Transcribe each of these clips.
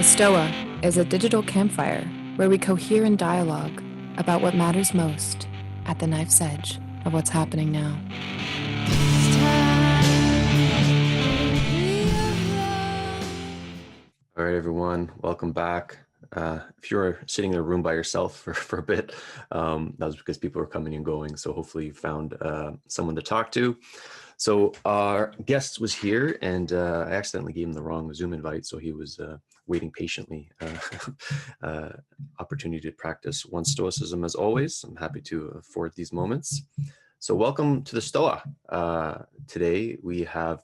Stoa is a digital campfire where we cohere in dialogue about what matters most at the knife's edge of what's happening now. All right, everyone, welcome back. If you're sitting in a room by yourself for a bit, that was because people were coming and going. So hopefully you found someone to talk to. So our guest was here and I accidentally gave him the wrong Zoom invite. So he was waiting patiently. Opportunity to practice one stoicism as always. I'm happy to afford these moments. So welcome to the Stoa. Today we have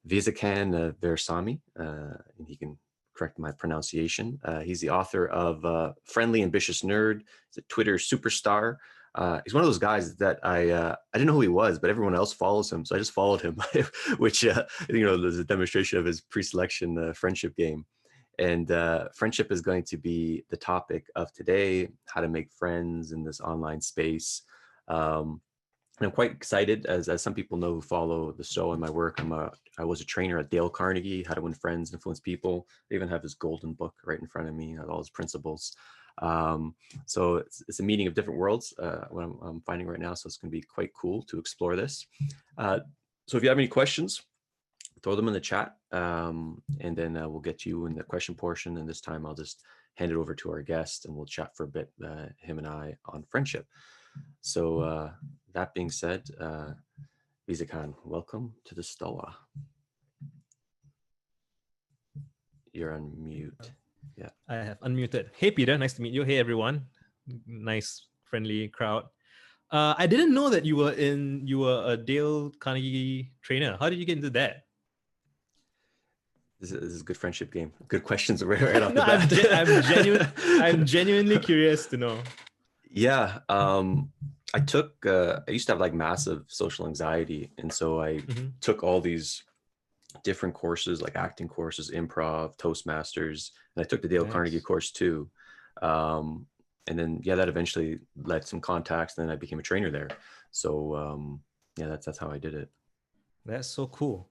Visakan Veerasamy, and he can correct my pronunciation. He's the author of Friendly Ambitious Nerd. He's a Twitter superstar. He's one of those guys that I didn't know who he was, but everyone else follows him, so I just followed him, which there's a demonstration of his pre-selection friendship game. And friendship is going to be the topic of today: how to make friends in this online space. And I'm quite excited, as some people know who follow the show and my work. I was a trainer at Dale Carnegie, How to Win Friends, Influence People. I even have his golden book right in front of me, all his principles. So it's a meeting of different worlds, what I'm finding right now. So it's going to be quite cool to explore this. So if you have any questions, throw them in the chat, and then we'll get you in the question portion. And this time I'll just hand it over to our guest and we'll chat for a bit, him and I, on friendship. So that being said, Visakan, welcome to the Stoa. You're on mute. Yeah, I have unmuted. Hey, Peter, nice to meet you. Hey, everyone. Nice, friendly crowd. I didn't know that you were a Dale Carnegie trainer. How did you get into that? This is a good friendship game. Good questions right off the bat. I'm genuinely curious to know. Yeah, I used to have like massive social anxiety. And so I took all these different courses, like acting courses, improv, Toastmasters, and I took the Dale Carnegie course too. And then, that eventually led to some contacts. And then I became a trainer there. So that's how I did it. That's so cool.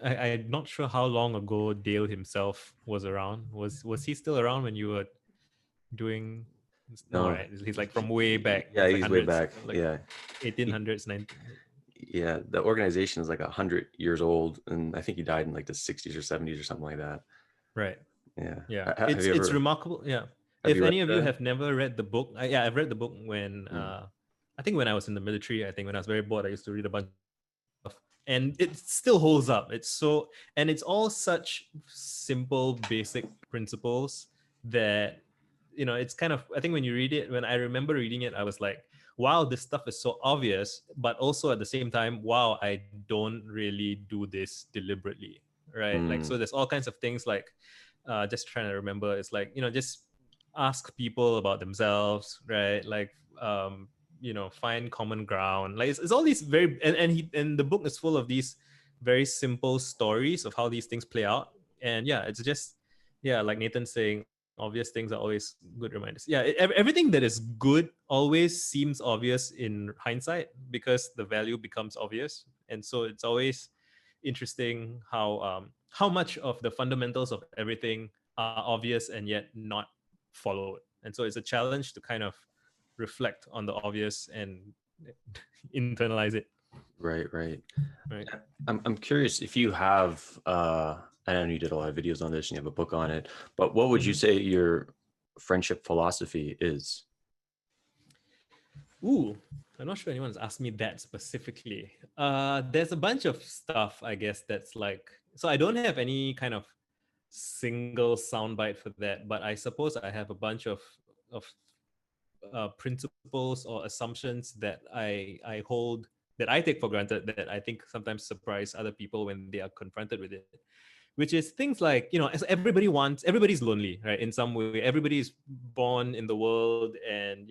I'm not sure how long ago Dale himself was around. Was he still around when you were doing? No, right. He's like from way back. Yeah, he's way back. Like 1800s, 19. Yeah, the organization is like 100 years old, and I think he died in like the 60s or 70s or something like that. Right. Yeah. It's remarkable. Yeah. If any of you have never read the book, I've read the book when I think when I was in the military. I think when I was very bored, I used to read a bunch of stuff, and it still holds up. It's all such simple, basic principles that. It's kind of, I think when you read it, when I remember reading it, I was like, wow, this stuff is so obvious, but also at the same time, wow, I don't really do this deliberately, right? Like, so there's all kinds of things like, just trying to remember, it's like, just ask people about themselves, right? Like, find common ground. Like it's all these very, and the book is full of these very simple stories of how these things play out. And it's just, like Nathan's saying, obvious things are always good reminders. Everything that is good always seems obvious in hindsight because the value becomes obvious. And so it's always interesting how much of the fundamentals of everything are obvious and yet not followed. And so it's a challenge to kind of reflect on the obvious and internalize it. Right. I'm curious if you have I know you did a lot of videos on this and you have a book on it, but what would you say your friendship philosophy is? Ooh, I'm not sure anyone's asked me that specifically. There's a bunch of stuff, I guess, that's like, so I don't have any kind of single soundbite for that, but I suppose I have a bunch of principles or assumptions that I hold, that I take for granted, that I think sometimes surprise other people when they are confronted with it. Which is things like, as everybody's lonely, right? In some way, everybody's born in the world and,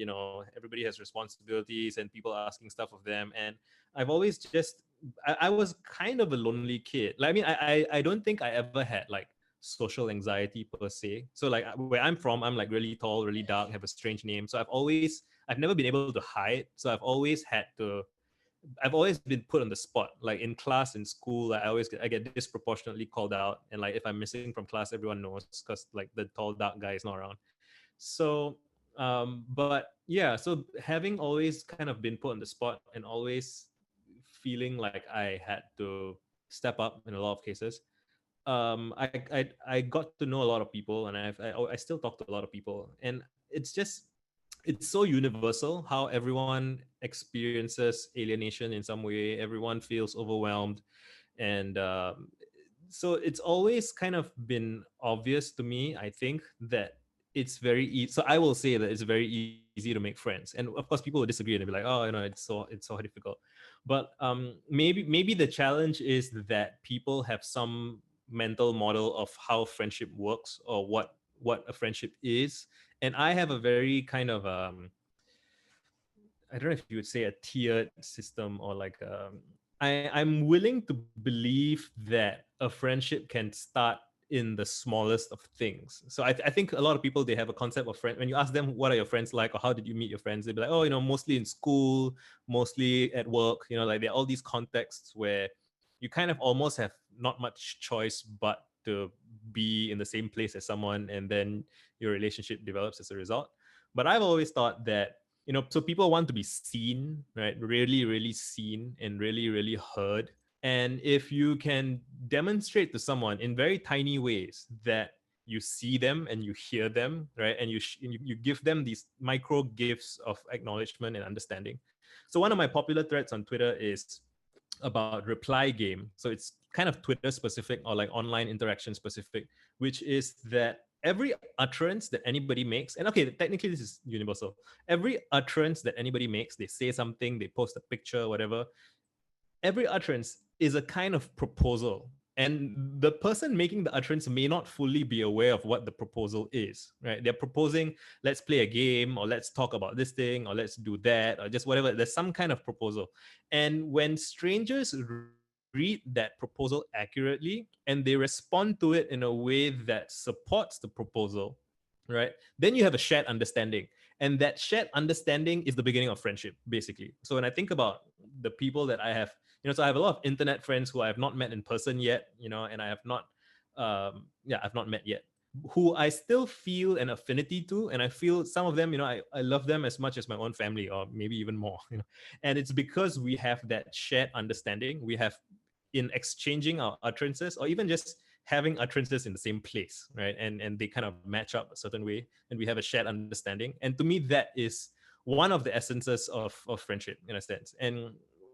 everybody has responsibilities and people asking stuff of them. And I've always I was kind of a lonely kid. Like, I mean, I don't think I ever had like social anxiety per se. So like where I'm from, I'm like really tall, really dark, have a strange name. So I've never been able to hide. So I've always had to I've always been put on the spot. Like in class, in school, I get disproportionately called out, and like if I'm missing from class, everyone knows because like the tall dark guy is not around. So but yeah, so having always kind of been put on the spot and always feeling like I had to step up in a lot of cases, I got to know a lot of people, and I still talk to a lot of people, and it's so universal how everyone experiences alienation in some way. Everyone feels overwhelmed, and so it's always kind of been obvious to me, I think, that it's very easy. So I will say that it's very easy to make friends, and of course people will disagree and they'll be like, oh, it's so difficult. But maybe the challenge is that people have some mental model of how friendship works, or what a friendship is, and I have a very kind of I don't know if you would say a tiered system, or like I'm willing to believe that a friendship can start in the smallest of things. So I think a lot of people, they have a concept of friend. When you ask them what are your friends like, or how did you meet your friends, they'll be like, oh, mostly in school, mostly at work. Like there are all these contexts where you kind of almost have not much choice but to be in the same place as someone, and then your relationship develops as a result. But I've always thought that, so people want to be seen, right? Really, really seen, and really, really heard. And if you can demonstrate to someone in very tiny ways that you see them and you hear them, right? And you give them these micro gifts of acknowledgement and understanding. So one of my popular threads on Twitter is about reply game. So it's kind of Twitter specific, or like online interaction specific, which is that every utterance that anybody makes, and okay, technically this is universal. Every utterance that anybody makes, they say something, they post a picture, whatever. Every utterance is a kind of proposal. And the person making the utterance may not fully be aware of what the proposal is, right? They're proposing, let's play a game, or let's talk about this thing, or let's do that, or just whatever. There's some kind of proposal. And when strangers read that proposal accurately and they respond to it in a way that supports the proposal, right? Then you have a shared understanding. And that shared understanding is the beginning of friendship, basically. So when I think about the people that I have, so I have a lot of internet friends who I have not met in person yet, and I have not, I've not met yet, who I still feel an affinity to. And I feel some of them, I love them as much as my own family, or maybe even more, and it's because we have that shared understanding. We have, in exchanging our utterances, or even just having utterances in the same place, right? And they kind of match up a certain way, and we have a shared understanding. And to me, that is one of the essences of friendship, in a sense. And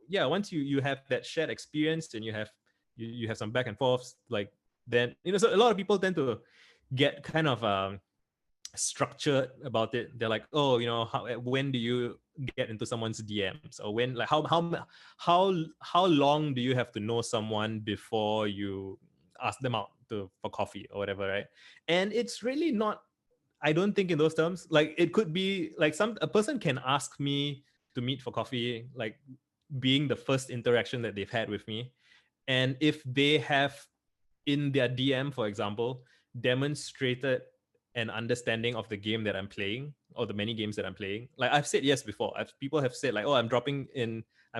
yeah, once you have that shared experience, and you have some back and forths, like, then so a lot of people tend to get kind of structured about it. They're like, oh, when do you get into someone's DMs, or when, like, how long do you have to know someone before you ask them out for coffee or whatever, right? And it's really not, I don't think, in those terms. Like, it could be like a person can ask me to meet for coffee, like being the first interaction that they've had with me. And if they have, in their DM, for example, demonstrated an understanding of the game that I'm playing, or the many games that I'm playing. Like, I've said yes before. People have said like, oh, I'm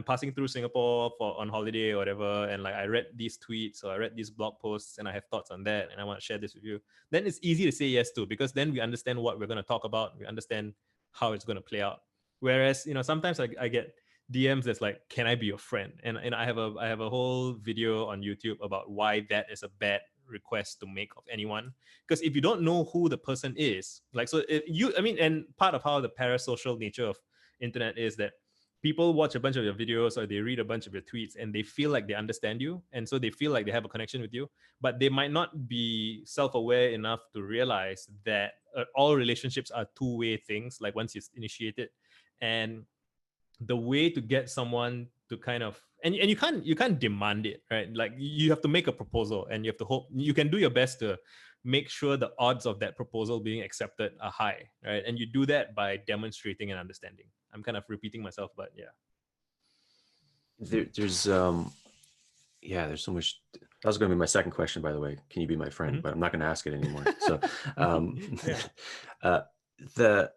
passing through Singapore on holiday or whatever, and like I read these tweets, or I read these blog posts, and I have thoughts on that, and I want to share this with you. Then it's easy to say yes to, because then we understand what we're going to talk about. We understand how it's going to play out. Whereas, sometimes I get DMs that's like, can I be your friend? And I have a whole video on YouTube about why that is a bad request to make of anyone. Because if you don't know who the person is, like, so and part of how the parasocial nature of internet is that people watch a bunch of your videos, or they read a bunch of your tweets, and they feel like they understand you, and so they feel like they have a connection with you, but they might not be self-aware enough to realize that all relationships are two-way things. Like, once you initiate it, and the way to get someone to kind of, and you can't demand it, right? Like, you have to make a proposal, and you have to hope, you can do your best to make sure the odds of that proposal being accepted are high, right? And you do that by demonstrating an understanding. I'm kind of repeating myself, but yeah. There's so much. That was going to be my second question, by the way. Can you be my friend? Mm-hmm. But I'm not going to ask it anymore. So the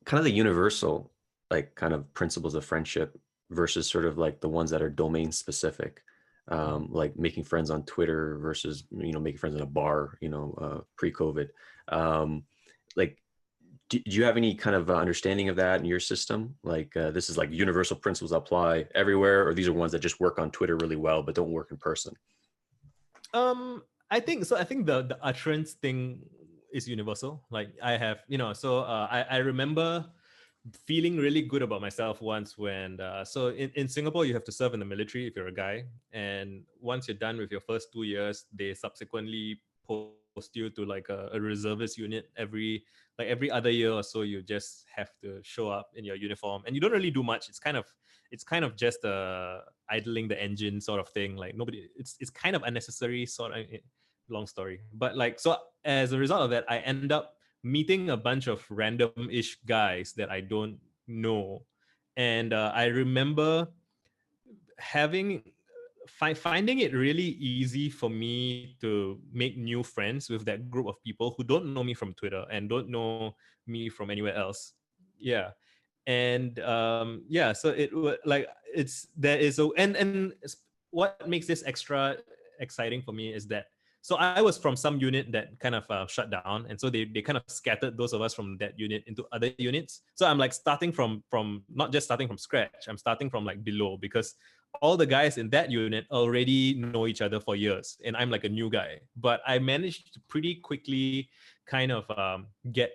kind of the universal, like, kind of principles of friendship versus sort of like the ones that are domain specific, like making friends on Twitter versus, making friends in a bar, pre-COVID. Like, do you have any kind of understanding of that in your system? Like, this is like universal principles apply everywhere, or these are ones that just work on Twitter really well, but don't work in person? I think so. I think the utterance thing is universal. Like I have, I remember feeling really good about myself once when, so in Singapore, you have to serve in the military if you're a guy. And once you're done with your first 2 years, they subsequently post you to like a reservist unit every other year or so. You just have to show up in your uniform and you don't really do much. It's kind of just idling the engine sort of thing. Like nobody, it's kind of unnecessary sort of, long story. But like, so as a result of that, I end up meeting a bunch of random-ish guys that I don't know. And I remember finding it really easy for me to make new friends with that group of people who don't know me from Twitter and don't know me from anywhere else. Yeah. And so it would like and what makes this extra exciting for me is that, so I was from some unit that kind of shut down, and so they kind of scattered those of us from that unit into other units. So I'm like starting from not just starting from scratch, I'm starting from like below, because all the guys in that unit already know each other for years, and I'm like a new guy. But I managed to pretty quickly kind of get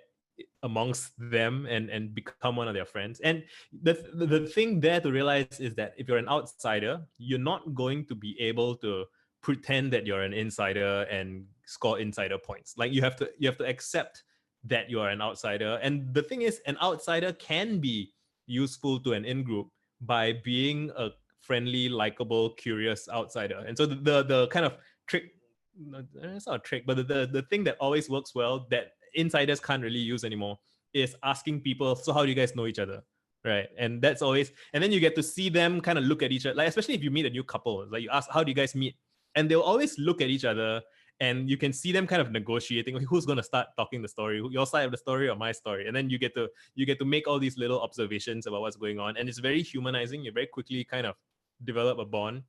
amongst them and become one of their friends. And the thing there to realize is that if you're an outsider, you're not going to be able to pretend that you're an insider and score insider points. Like you have to accept that you are an outsider. And the thing is, an outsider can be useful to an in-group by being a friendly, likable, curious outsider. And so the kind of trick, it's not a trick, but the thing that always works well that insiders can't really use anymore is asking people, so how do you guys know each other? Right. And that's always, and then you get to see them kind of look at each other, like especially if you meet a new couple, like you ask, how do you guys meet? And they'll always look at each other, and you can see them kind of negotiating, like, who's going to start talking the story, your side of the story or my story. And then you get to make all these little observations about what's going on, and it's very humanizing. You very quickly kind of develop a bond.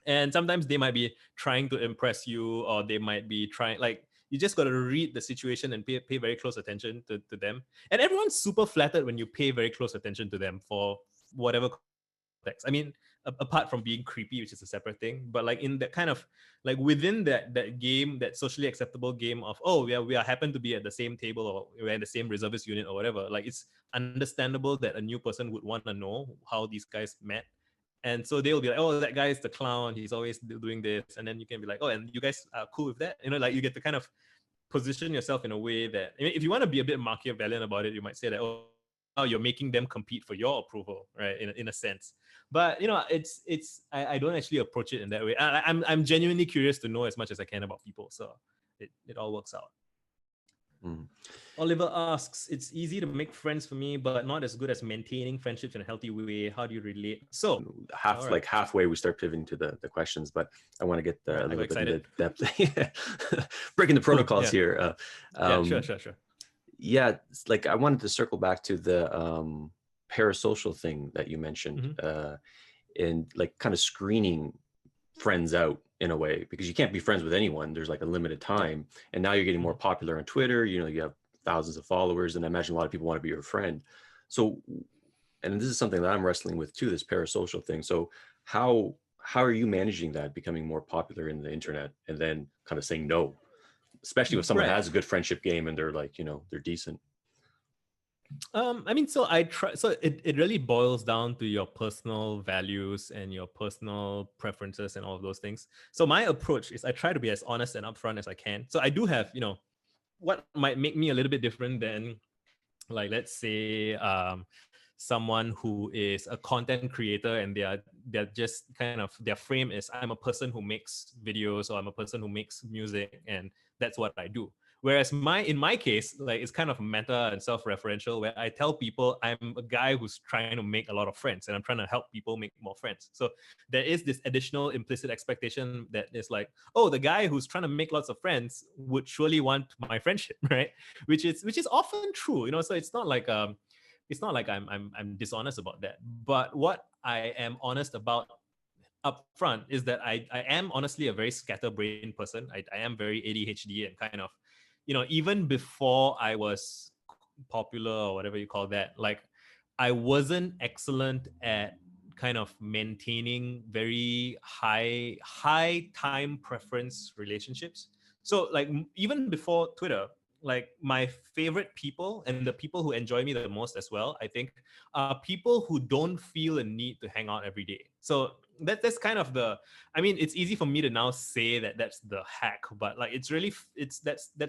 And sometimes they might be trying to impress you, or they might be trying, like, you just got to read the situation and pay very close attention to them. And everyone's super flattered when you pay very close attention to them for whatever context. I mean, apart from being creepy, which is a separate thing, but like in that kind of, like within that game, that socially acceptable game of, oh, we are happen to be at the same table, or we're in the same reservist unit or whatever, like it's understandable that a new person would want to know how these guys met. And so they'll be like, oh, that guy is the clown, he's always doing this. And then you can be like, oh, and you guys are cool with that? Like you get to kind of position yourself in a way that, if you want to be a bit Machiavellian about it, you might say that, oh, you're making them compete for your approval, right? In a sense. But I don't actually approach it in that way. I'm genuinely curious to know as much as I can about people. So it all works out. Oliver asks, it's easy to make friends for me, but not as good as maintaining friendships in a healthy way. How do you relate? So halfway we start pivoting to the questions, but I want to get a little bit into depth. Breaking the protocols here. Sure. Yeah, like I wanted to circle back to the parasocial thing that you mentioned, and like kind of screening friends out in a way, because you can't be friends with anyone. There's like a limited time, and now you're getting more popular on Twitter. You have thousands of followers, and I imagine a lot of people want to be your friend. So, and this is something that I'm wrestling with too, this parasocial thing. So how are you managing that, becoming more popular in the internet, and then kind of saying no, especially if someone has a good friendship game and they're like, they're decent? I mean, so I try. So it really boils down to your personal values and your personal preferences and all of those things. So my approach is I try to be as honest and upfront as I can. So I do have, what might make me a little bit different than, like, let's say, someone who is a content creator and they're just kind of, their frame is, I'm a person who makes videos, or I'm a person who makes music, and that's what I do. Whereas in my case, like, it's kind of meta and self-referential, where I tell people I'm a guy who's trying to make a lot of friends, and I'm trying to help people make more friends. So there is this additional implicit expectation that is like, oh, the guy who's trying to make lots of friends would surely want my friendship, right? Which is often true, So it's not like I'm dishonest about that. But what I am honest about up front is that I am honestly a very scatterbrained person. I am very ADHD and kind of, even before I was popular or whatever you call that, like I wasn't excellent at kind of maintaining very high time preference relationships. So like even before Twitter, like my favorite people and the people who enjoy me the most as well, I think, are people who don't feel a need to hang out every day. So that's kind of it's easy for me to now say that that's the hack, but like that's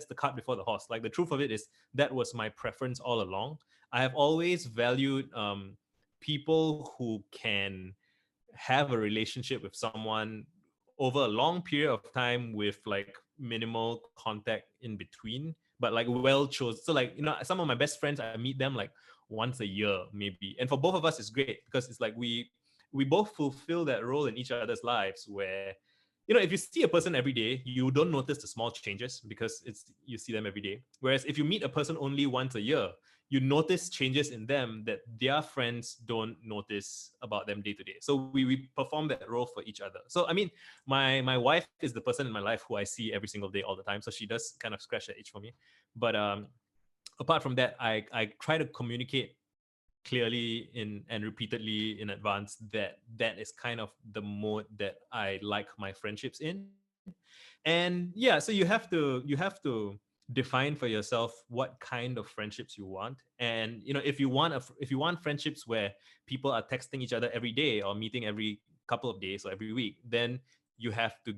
the cart before the horse. Like the truth of it is that was my preference all along. I have always valued people who can have a relationship with someone over a long period of time with like minimal contact in between, but like well chosen. So like, some of my best friends, I meet them like once a year maybe. And for both of us, it's great because it's like we both fulfill that role in each other's lives where, if you see a person every day, you don't notice the small changes because you see them every day. Whereas if you meet a person only once a year, you notice changes in them that their friends don't notice about them day to day. So we perform that role for each other. So I mean, my wife is the person in my life who I see every single day all the time. So she does kind of scratch that itch for me. But apart from that, I try to communicate clearly and repeatedly in advance that is kind of the mode that I like my friendships in. And yeah, so you have to define for yourself what kind of friendships you want. And if you want friendships where people are texting each other every day or meeting every couple of days or every week, then you have to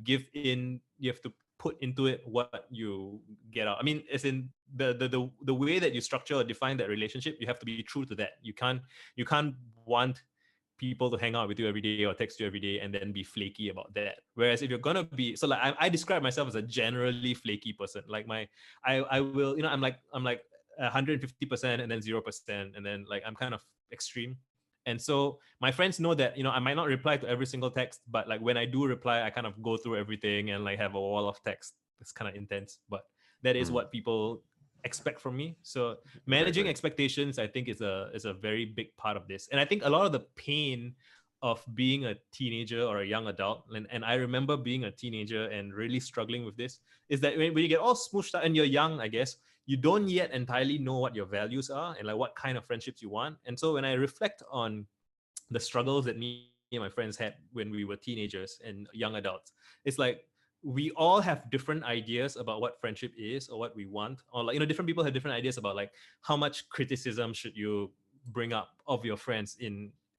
put into it what you get out. I mean, as in the way that you structure or define that relationship, you have to be true to that. You can't want people to hang out with you every day or text you every day and then be flaky about that. Whereas if you're gonna be, so like I describe myself as a generally flaky person. Like I will, I'm like 150% and then 0%, and then like I'm kind of extreme. And so my friends know that, I might not reply to every single text, but like when I do reply, I kind of go through everything and like have a wall of text. It's kind of intense, but that is what people expect from me. So managing expectations, I think, is a very big part of this. And I think a lot of the pain of being a teenager or a young adult, and I remember being a teenager and really struggling with this, is that when you get all smooshed out and you're young, I guess, you don't yet entirely know what your values are and like what kind of friendships you want. And so when I reflect on the struggles that me and my friends had when we were teenagers and young adults, it's like we all have different ideas about what friendship is or what we want, or like, different people have different ideas about like how much criticism should you bring up of your friends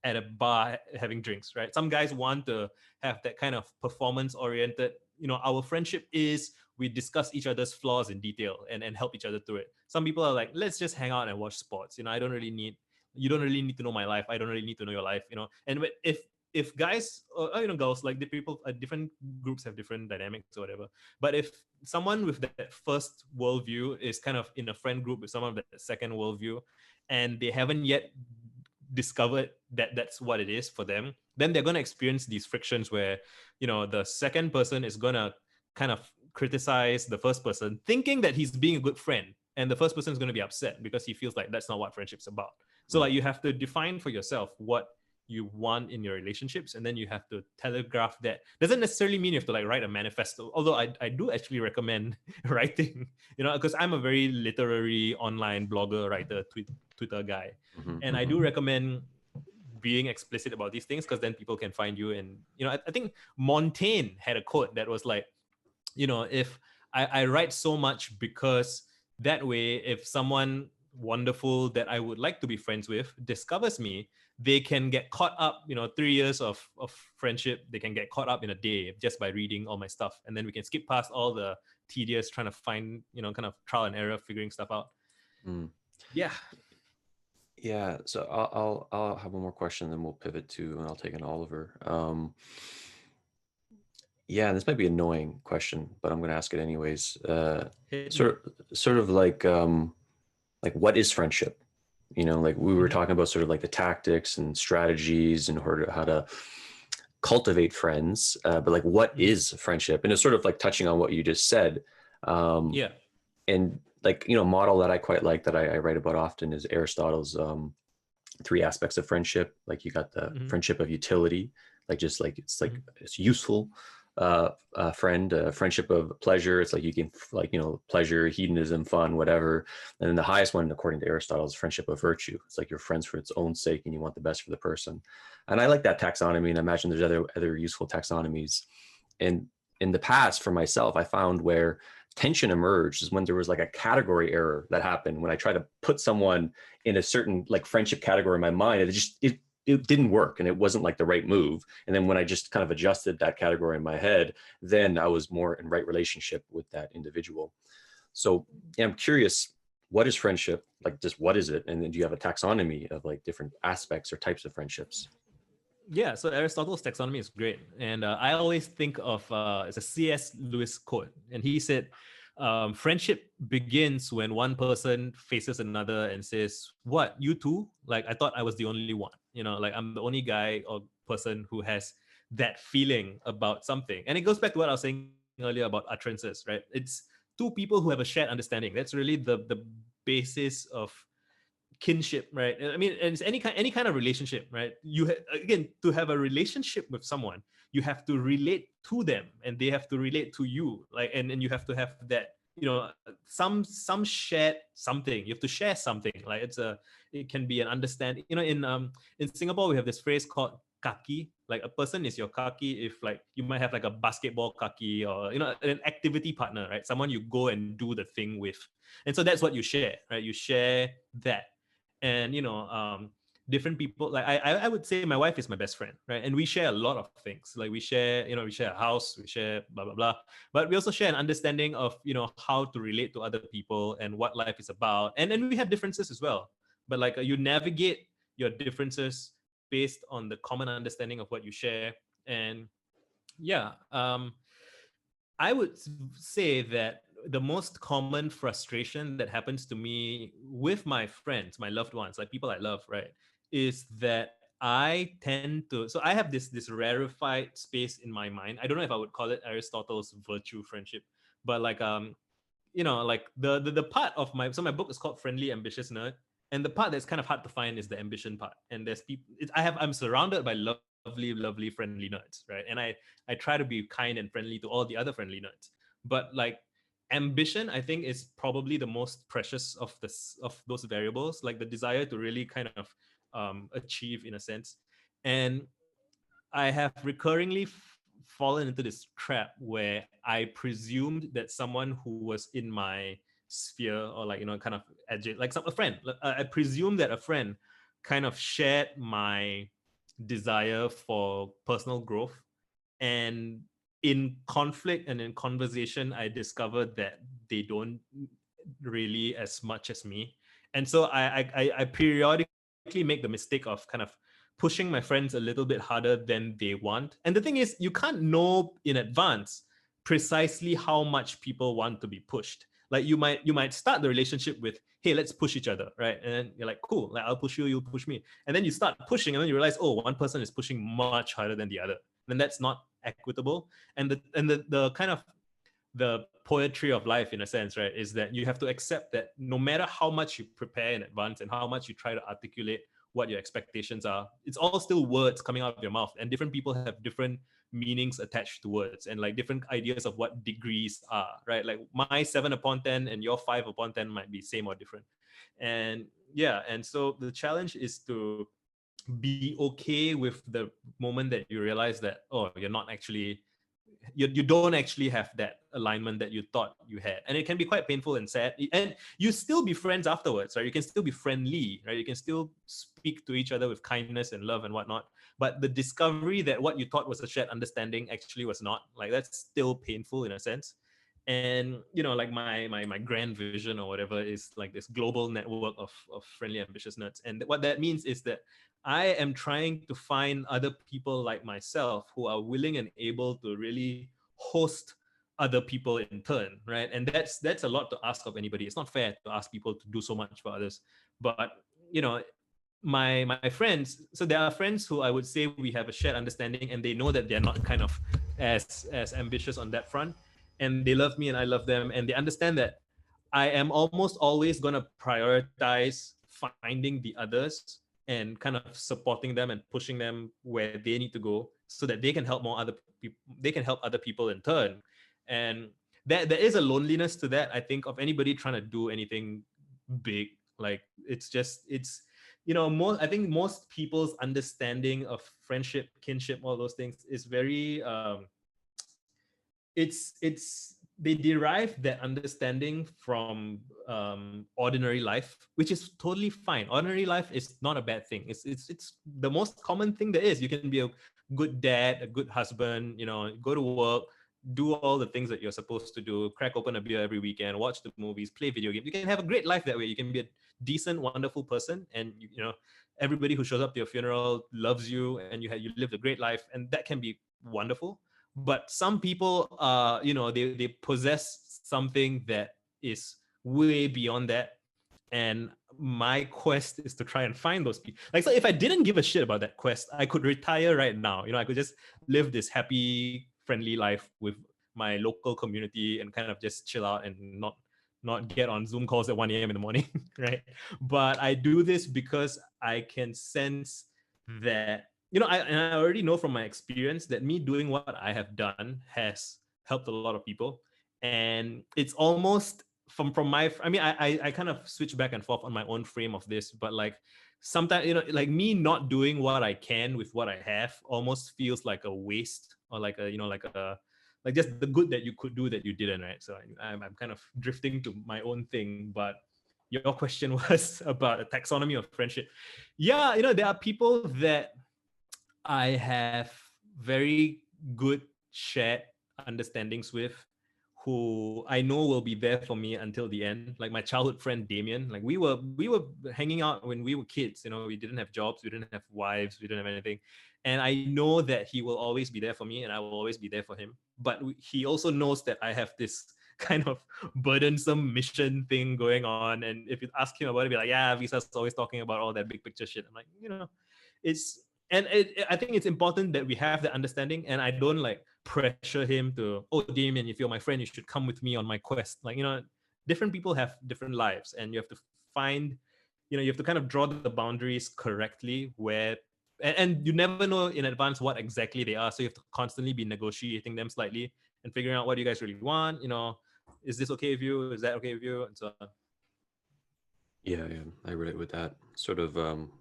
at a bar having drinks, right? Some guys want to have that kind of performance oriented, our friendship is we discuss each other's flaws in detail and help each other through it. Some people are like, let's just hang out and watch sports. You don't really need to know my life. I don't really need to know your life, And if guys or girls, like the people, different groups have different dynamics or whatever. But if someone with that first worldview is kind of in a friend group with someone with that second worldview, and they haven't yet discovered that that's what it is for them, then they're going to experience these frictions where, the second person is going to kind of criticize the first person, thinking that he's being a good friend. And the first person is going to be upset because he feels like that's not what friendship's about. So like you have to define for yourself what you want in your relationships, and then you have to telegraph that. Doesn't necessarily mean you have to like write a manifesto, although I do actually recommend writing, because I'm a very literary online blogger, writer, Twitter guy. And I do recommend being explicit about these things, because then people can find you. And I think Montaigne had a quote that was like, if I write so much because that way, if someone wonderful that I would like to be friends with discovers me, they can get caught up, 3 years of friendship, they can get caught up in a day just by reading all my stuff. And then we can skip past all the tedious trying to find, kind of trial and error, figuring stuff out. Yeah. So I'll have one more question, then we'll pivot to, and I'll take an Oliver. Yeah, this might be an annoying question, but I'm going to ask it anyways. Sort of like what is friendship? Like we were talking about sort of like the tactics and strategies in order how to cultivate friends, but like what is friendship? And it's sort of like touching on what you just said. And like, model that I quite like that I write about often is Aristotle's three aspects of friendship. Like you got the friendship of utility, like just like it's useful. Friend, friendship of pleasure. It's like you can like, you know, pleasure, hedonism, fun, whatever. And then the highest one, according to Aristotle, is friendship of virtue. It's like you're friends for its own sake and you want the best for the person. And I like that taxonomy, and I imagine there's other useful taxonomies. And in the past, for myself, I found where tension emerged is when there was like a category error that happened when I tried to put someone in a certain like friendship category in my mind. It didn't work, and it wasn't like the right move. And then when I just kind of adjusted that category in my head, then I was more in right relationship with that individual. So yeah, I'm curious, what is friendship? Like, just what is it? And then do you have a taxonomy of like different aspects or types of friendships? Yeah, so Aristotle's taxonomy is great. And I always think of, it's a C.S. Lewis quote. And he said, friendship begins when one person faces another and says, what, you too? Like, I thought I was the only one. You know, like I'm the only guy or person who has that feeling about something. And it goes back to what I was saying earlier about utterances, right? It's two people who have a shared understanding. That's really the basis of kinship, right? I mean, and it's any kind of relationship, right? Again, to have a relationship with someone, you have to relate to them, and they have to relate to you. Like, and you have to have that, you know, some shared something. You have to share something. Like it can be an understanding. You know, in Singapore we have this phrase called kaki. Like a person is your kaki if like you might have like a basketball kaki, or you know, an activity partner, right? Someone you go and do the thing with. And so that's what you share, right? You share that. And you know, different people, like I would say my wife is my best friend, right? And we share a lot of things. Like we share, you know, we share a house, we share blah blah blah, but we also share an understanding of, you know, how to relate to other people and what life is about. And then we have differences as well, but like you navigate your differences based on the common understanding of what you share. And yeah, I would say that the most common frustration that happens to me with my friends, my loved ones, like people I love, right, is that I tend to, so I have this rarefied space in my mind. I don't know if I would call it Aristotle's virtue friendship, but like you know, like the part of my, so my book is called Friendly Ambitious Nerd, and the part that's kind of hard to find is the ambition part. And there's people, I'm surrounded by lovely friendly nerds, right? And I try to be kind and friendly to all the other friendly nerds, but like ambition, I think, is probably the most precious of those variables, like the desire to really kind of achieve in a sense. And I have recurringly fallen into this trap where I presumed that someone who was in my sphere, or like, you know, kind of like a friend, I presumed that a friend kind of shared my desire for personal growth. And in conflict and in conversation, I discovered that they don't really as much as me. And so I periodically make the mistake of kind of pushing my friends a little bit harder than they want. And the thing is, you can't know in advance precisely how much people want to be pushed. Like you might start the relationship with, hey, let's push each other, right? And then you're like, cool, like I'll push you, you'll push me. And then you start pushing, and then you realize, oh, one person is pushing much harder than the other. Then that's not equitable. And the kind of the poetry of life, in a sense, right, is that you have to accept that no matter how much you prepare in advance and how much you try to articulate what your expectations are, it's all still words coming out of your mouth, and different people have different meanings attached to words, and like different ideas of what degrees are, right? Like my 7/10 and your 5/10 might be same or different. And yeah, and so the challenge is to be okay with the moment that you realize that, oh, you're not actually, you don't actually have that alignment that you thought you had. And it can be quite painful and sad. And you still be friends afterwards, right? You can still be friendly, right? You can still speak to each other with kindness and love and whatnot. But the discovery that what you thought was a shared understanding actually was not, like, that's still painful in a sense. And you know, like my grand vision or whatever is like this global network of friendly ambitious nerds. And what that means is that I am trying to find other people like myself who are willing and able to really host other people in turn, right? And that's a lot to ask of anybody. It's not fair to ask people to do so much for others. But you know, my friends, so there are friends who I would say we have a shared understanding, and they know that they're not kind of as ambitious on that front, and they love me and I love them, and they understand that I am almost always going to prioritize finding the others and kind of supporting them and pushing them where they need to go so that they can help more other people, they can help other people in turn. And there is a loneliness to that, I think, of anybody trying to do anything big. Like it's I think most people's understanding of friendship, kinship, all those things is very they derive that understanding from ordinary life, which is totally fine. Ordinary life is not a bad thing. It's the most common thing there is. You can be a good dad, a good husband, go to work, do all the things that you're supposed to do, crack open a beer every weekend, watch the movies, play video games. You can have a great life that way. You can be a decent, wonderful person, and everybody who shows up to your funeral loves you, and you lived a great life, and that can be wonderful. But some people, they possess something that is way beyond that. And my quest is to try and find those people. Like, so if I didn't give a shit about that quest, I could retire right now. I could just live this happy, friendly life with my local community and kind of just chill out and not get on Zoom calls at 1 a.m. in the morning, right? But I do this because I can sense that, I already know from my experience that me doing what I have done has helped a lot of people. And it's almost from my, I kind of switch back and forth on my own frame of this, but like sometimes, like me not doing what I can with what I have almost feels like a waste, or like a, like just the good that you could do that you didn't, right? So I'm kind of drifting to my own thing, but your question was about a taxonomy of friendship. Yeah, there are people that I have very good shared understandings with, who I know will be there for me until the end. Like my childhood friend Damien. Like we were hanging out when we were kids. We didn't have jobs, we didn't have wives, we didn't have anything, and I know that he will always be there for me, and I will always be there for him. But he also knows that I have this kind of burdensome mission thing going on, and if you ask him about it, he'll be like, "Yeah, Visa's always talking about all that big picture shit." I'm like, it's. And I think it's important that we have the understanding, and I don't like pressure him to, oh, Damien, if you're my friend, you should come with me on my quest. Like, different people have different lives, and you have to find, you have to kind of draw the boundaries correctly where, and you never know in advance what exactly they are. So you have to constantly be negotiating them slightly and figuring out what you guys really want. Is this okay with you? Is that okay with you? And so on. Yeah, I relate with that. Sort of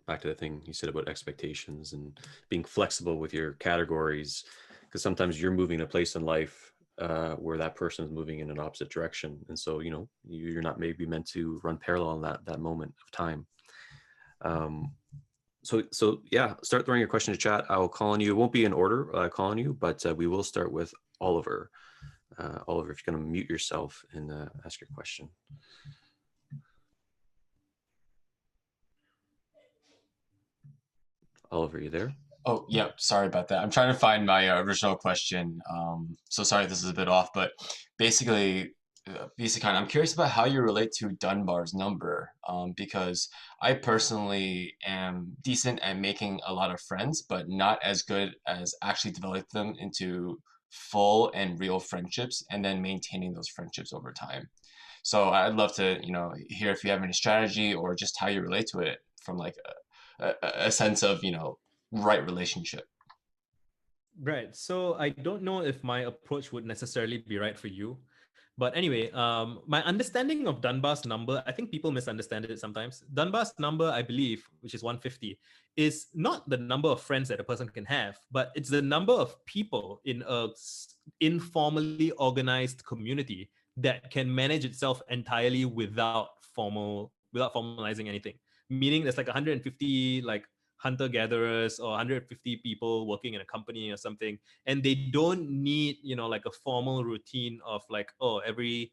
back to the thing you said about expectations and being flexible with your categories, because sometimes you're moving a place in life where that person is moving in an opposite direction, and so you're not maybe meant to run parallel in that moment of time. So yeah, start throwing your question to chat. I will call on you. It won't be in order calling you, but we will start with Oliver. Oliver, if you're going to mute yourself and ask your question. Oliver, you there? Oh, yeah. Sorry about that. I'm trying to find my original question. So sorry, this is a bit off, but basically, Visakan, I'm curious about how you relate to Dunbar's number, because I personally am decent at making a lot of friends, but not as good as actually developing them into full and real friendships and then maintaining those friendships over time. So I'd love to, hear if you have any strategy or just how you relate to it from like a sense of, right relationship. Right. So I don't know if my approach would necessarily be right for you. But anyway, my understanding of Dunbar's number, I think people misunderstand it sometimes. Dunbar's number, I believe, which is 150, is not the number of friends that a person can have, but it's the number of people in a informally organized community that can manage itself entirely without formalizing anything. Meaning there's like 150 like hunter-gatherers or 150 people working in a company or something, and they don't need like a formal routine of like, oh, every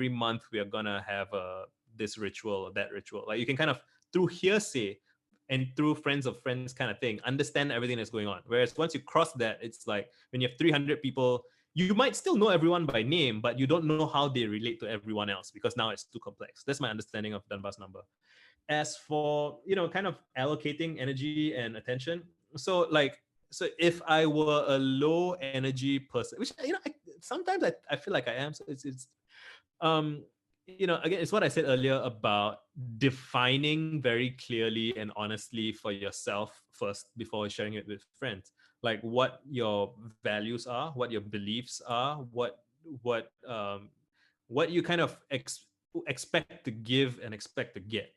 month we are gonna have this ritual or that ritual. Like you can kind of through hearsay and through friends of friends kind of thing understand everything that's going on. Whereas once you cross that, it's like when you have 300 people, you might still know everyone by name, but you don't know how they relate to everyone else because now it's too complex. That's my understanding of Dunbar's number. As for kind of allocating energy and attention, so if I were a low energy person, which sometimes I feel like I am, so it's again, it's what I said earlier about defining very clearly and honestly for yourself first before sharing it with friends, like what your values are, what your beliefs are, what you kind of expect to give and expect to get.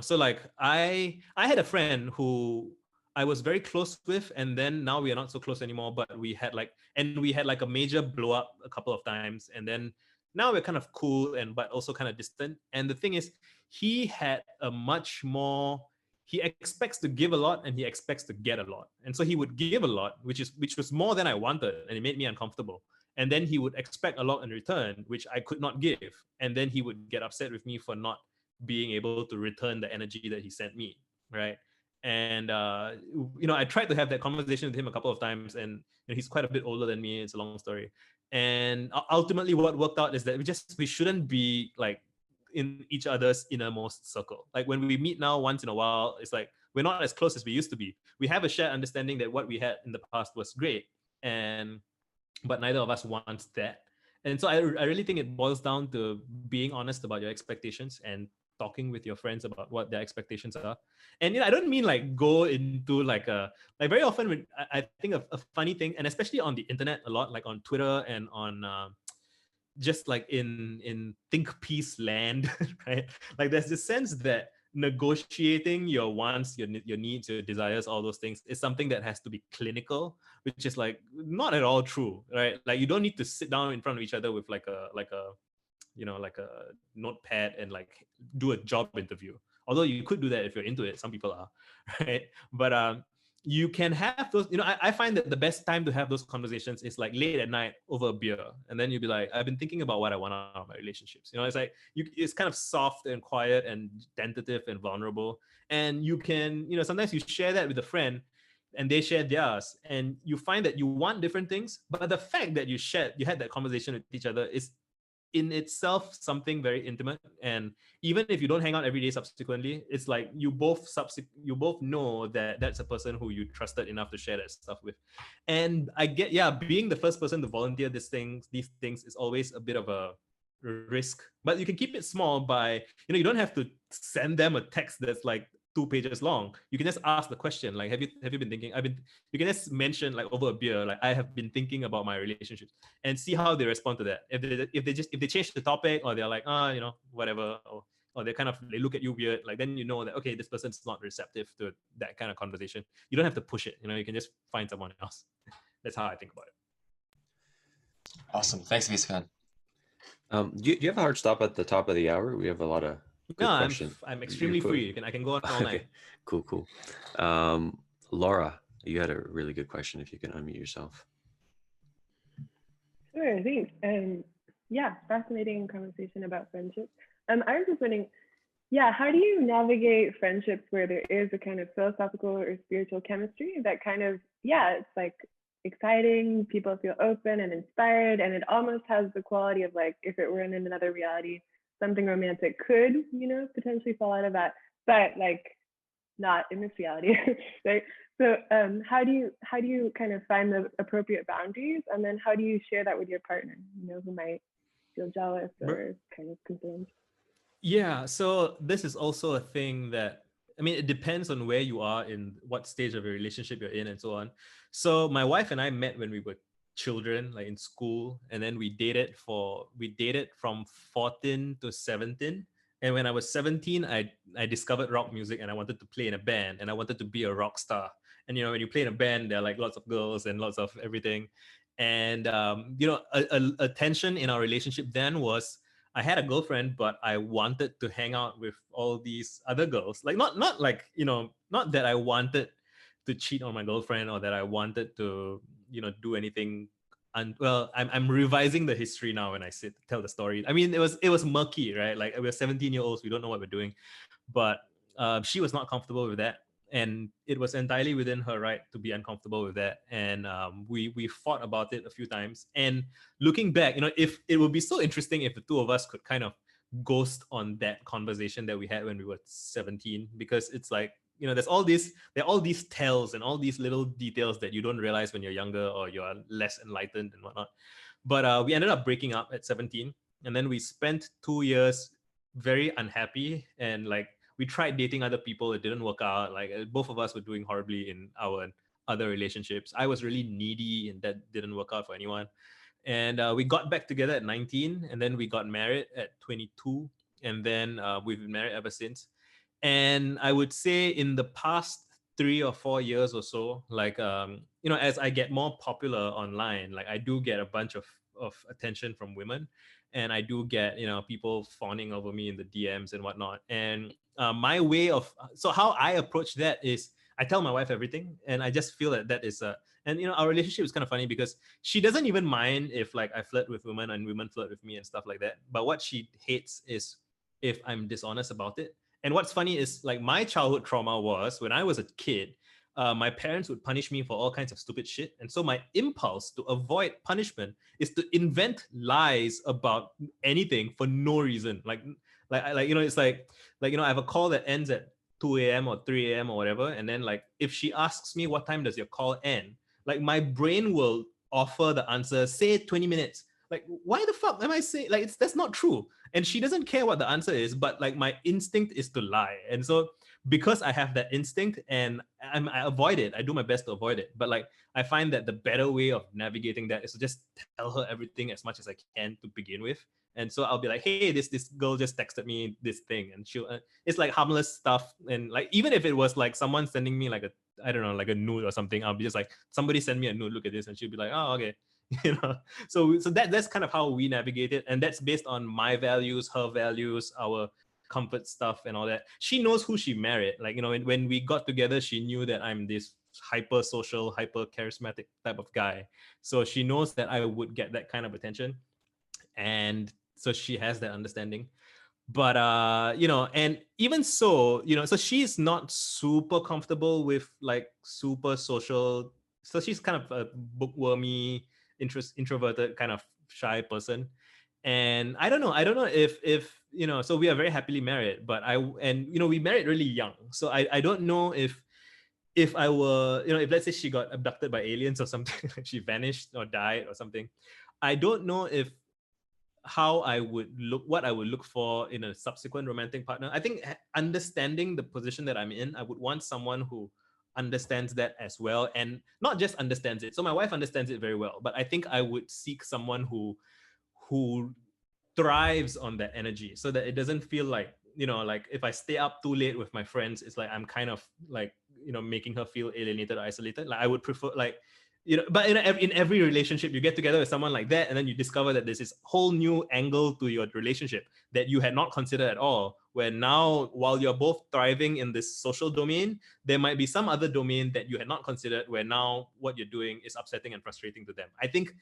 So like I had a friend who I was very close with, and then now we are not so close anymore, but we had like a major blow up a couple of times, and then now we're kind of cool but also kind of distant. And the thing is, he had a much more, he expects to give a lot and he expects to get a lot. And so he would give a lot, which was more than I wanted, and it made me uncomfortable. And then he would expect a lot in return, which I could not give. And then he would get upset with me for not being able to return the energy that he sent me, right? And I tried to have that conversation with him a couple of times, and he's quite a bit older than me. It's a long story. And ultimately what worked out is that we shouldn't be like in each other's innermost circle. Like when we meet now once in a while, it's like we're not as close as we used to be. We have a shared understanding that what we had in the past was great, but neither of us wants that. And so I really think it boils down to being honest about your expectations and talking with your friends about what their expectations are. And I don't mean like go into like very often when I think of a funny thing, and especially on the internet a lot, like on Twitter and on just like in think piece land, right? Like there's this sense that negotiating your wants, your needs, your desires, all those things is something that has to be clinical, which is like not at all true, right? Like you don't need to sit down in front of each other with like a notepad and like do a job interview. Although you could do that if you're into it, some people are, right? But you can have those. I find that the best time to have those conversations is like late at night over a beer, and then you'll be like, I've been thinking about what I want out of my relationships. It's like it's kind of soft and quiet and tentative and vulnerable, and you can, sometimes you share that with a friend, and they share theirs, and you find that you want different things, but the fact that you had that conversation with each other is in itself something very intimate. And even if you don't hang out every day subsequently, it's like you both know that that's a person who you trusted enough to share that stuff with. And I get, being the first person to volunteer these things is always a bit of a risk, but you can keep it small by, you don't have to send them a text that's like 2 pages long. You can just ask the question, like, have you been thinking? You can just mention like over a beer, like, I have been thinking about my relationships, and see how they respond to that. If they change the topic, or they're like, whatever, or they look at you weird, like then you know that, okay, this person's not receptive to that kind of conversation. You don't have to push it. You can just find someone else. That's how I think about it. Awesome. Thanks, Visakan. Do you have a hard stop at the top of the hour? We have a lot of questions. I'm extremely free. I can go on all night. Okay. Cool. Laura, you had a really good question. If you can unmute yourself. Sure, thanks. Fascinating conversation about friendships. I was just wondering, how do you navigate friendships where there is a kind of philosophical or spiritual chemistry that kind of, it's like exciting, people feel open and inspired, and it almost has the quality of like, if it were in another reality, something romantic could, potentially fall out of that, but like not in this reality, right? So how do you kind of find the appropriate boundaries, and then how do you share that with your partner, who might feel jealous or kind of concerned? Yeah, so this is also a thing that, it depends on where you are in what stage of a relationship you're in and so on. So my wife and I met when we were children, like in school, and then we dated from 14 to 17. And when I was 17, I discovered rock music, and I wanted to play in a band, and I wanted to be a rock star. And when you play in a band, there are like lots of girls and lots of everything. And a tension in our relationship then was, I had a girlfriend, but I wanted to hang out with all these other girls. Like not that I wanted to cheat on my girlfriend, or that I wanted to do anything. And well, I'm revising the history now when I tell the story. It was murky, right? Like, we're 17-year-olds, we don't know what we're doing, but she was not comfortable with that, and it was entirely within her right to be uncomfortable with that. And we fought about it a few times. And looking back, if it would be so interesting if the two of us could kind of ghost on that conversation that we had when we were 17, because it's like, there are all these tells and all these little details that you don't realize when you're younger or you're less enlightened and whatnot. But we ended up breaking up at 17. And then we spent 2 years very unhappy, and like we tried dating other people, it didn't work out. Like both of us were doing horribly in our other relationships. I was really needy, and that didn't work out for anyone. And we got back together at 19, and then we got married at 22, and then we've been married ever since. And I would say in the past 3 or 4 years or so, like as I get more popular online, like I do get a bunch of attention from women, and I do get people fawning over me in the DMs and whatnot. And my way of so how I approach that is I tell my wife everything, and I just feel that is and our relationship is kind of funny because she doesn't even mind if like I flirt with women and women flirt with me and stuff like that. But what she hates is if I'm dishonest about it. And what's funny is like my childhood trauma was when I was a kid, my parents would punish me for all kinds of stupid shit. And so my impulse to avoid punishment is to invent lies about anything for no reason. It's like I have a call that ends at 2 a.m. or 3 a.m. or whatever. And then like, if she asks me what time does your call end, like my brain will offer the answer, say 20 minutes. Like, why the fuck am I saying, like, that's not true. And she doesn't care what the answer is, but like my instinct is to lie. And so because I have that instinct and I avoid it, I do my best to avoid it. But like, I find that the better way of navigating that is to just tell her everything as much as I can to begin with. And so I'll be like, hey, this girl just texted me this thing, and she'll it's like harmless stuff. And like, even if it was like someone sending me like like a nude or something, I'll be just like, somebody send me a nude, look at this, and she'll be like, oh, okay. So that's kind of how we navigate it, and that's based on my values, her values, our comfort stuff and all that. She knows who she married. Like, when we got together, she knew that I'm this hyper social, hyper charismatic type of guy. So she knows that I would get that kind of attention, and so she has that understanding. But and even so, so she's not super comfortable with like super social. So she's kind of a bookwormy, introverted, kind of shy person. And I don't know if so we are very happily married, but we married really young. So I don't know if I were, if let's say she got abducted by aliens or something, she vanished or died or something, I don't know if what I would look for in a subsequent romantic partner. I think understanding the position that I'm in, I would want someone who understands that as well, and not just understands it. So my wife understands it very well, but I think I would seek someone who thrives on that energy, so that it doesn't feel like, like if I stay up too late with my friends, it's like I'm kind of like, making her feel alienated or isolated. Like I would prefer like, but in every relationship, you get together with someone like that, and then you discover that there's this whole new angle to your relationship that you had not considered at all, where now, while you're both thriving in this social domain, there might be some other domain that you had not considered, where now what you're doing is upsetting and frustrating to them. I think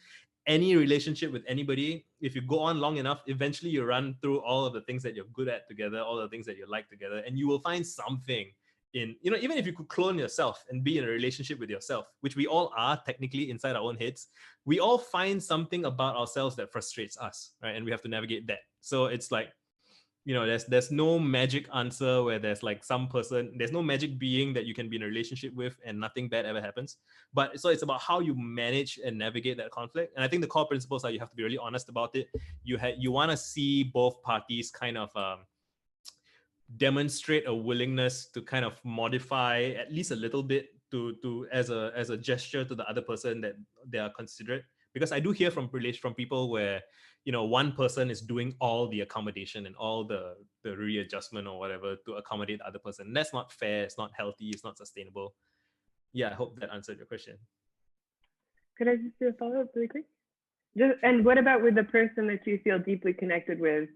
any relationship with anybody, if you go on long enough, eventually you run through all of the things that you're good at together, all the things that you like together, and you will find something in, even if you could clone yourself and be in a relationship with yourself, which we all are technically inside our own heads, we all find something about ourselves that frustrates us, right? And we have to navigate that. So it's like, there's no magic answer where there's like there's no magic being that you can be in a relationship with and nothing bad ever happens. But so it's about how you manage and navigate that conflict. And I think the core principles are you have to be really honest about it. You want to see both parties kind of demonstrate a willingness to kind of modify at least a little bit to as a gesture to the other person that they are considerate. Because I do hear from people where one person is doing all the accommodation and all the readjustment or whatever to accommodate the other person. And that's not fair, it's not healthy, it's not sustainable. Yeah, I hope that answered your question. Could I just do a follow-up really quick? And what about with the person that you feel deeply connected with?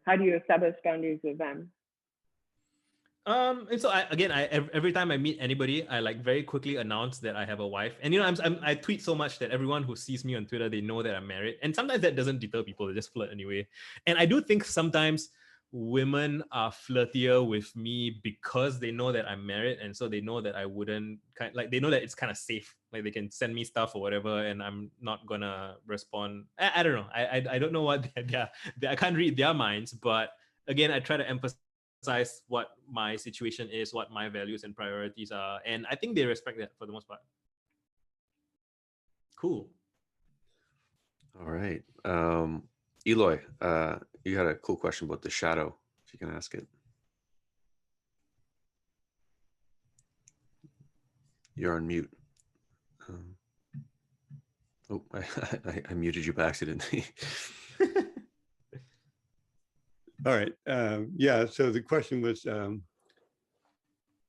How do you establish boundaries with them? And so every time I meet anybody, I like very quickly announce that I have a wife. And I tweet so much that everyone who sees me on Twitter, they know that I'm married. And sometimes that doesn't deter people; they just flirt anyway. And I do think sometimes women are flirtier with me because they know that I'm married, and so they know that I wouldn't they know that it's kind of safe. Like they can send me stuff or whatever, and I'm not gonna respond. I don't know. I don't know what I can't read their minds, but again, I try to emphasize what my situation is, what my values and priorities are, and I think they respect that for the most part. Cool. All right. Eloy, you had a cool question about the shadow, if you can ask it. You're on mute. Oh, I muted you by accident. All right. Yeah. So the question was,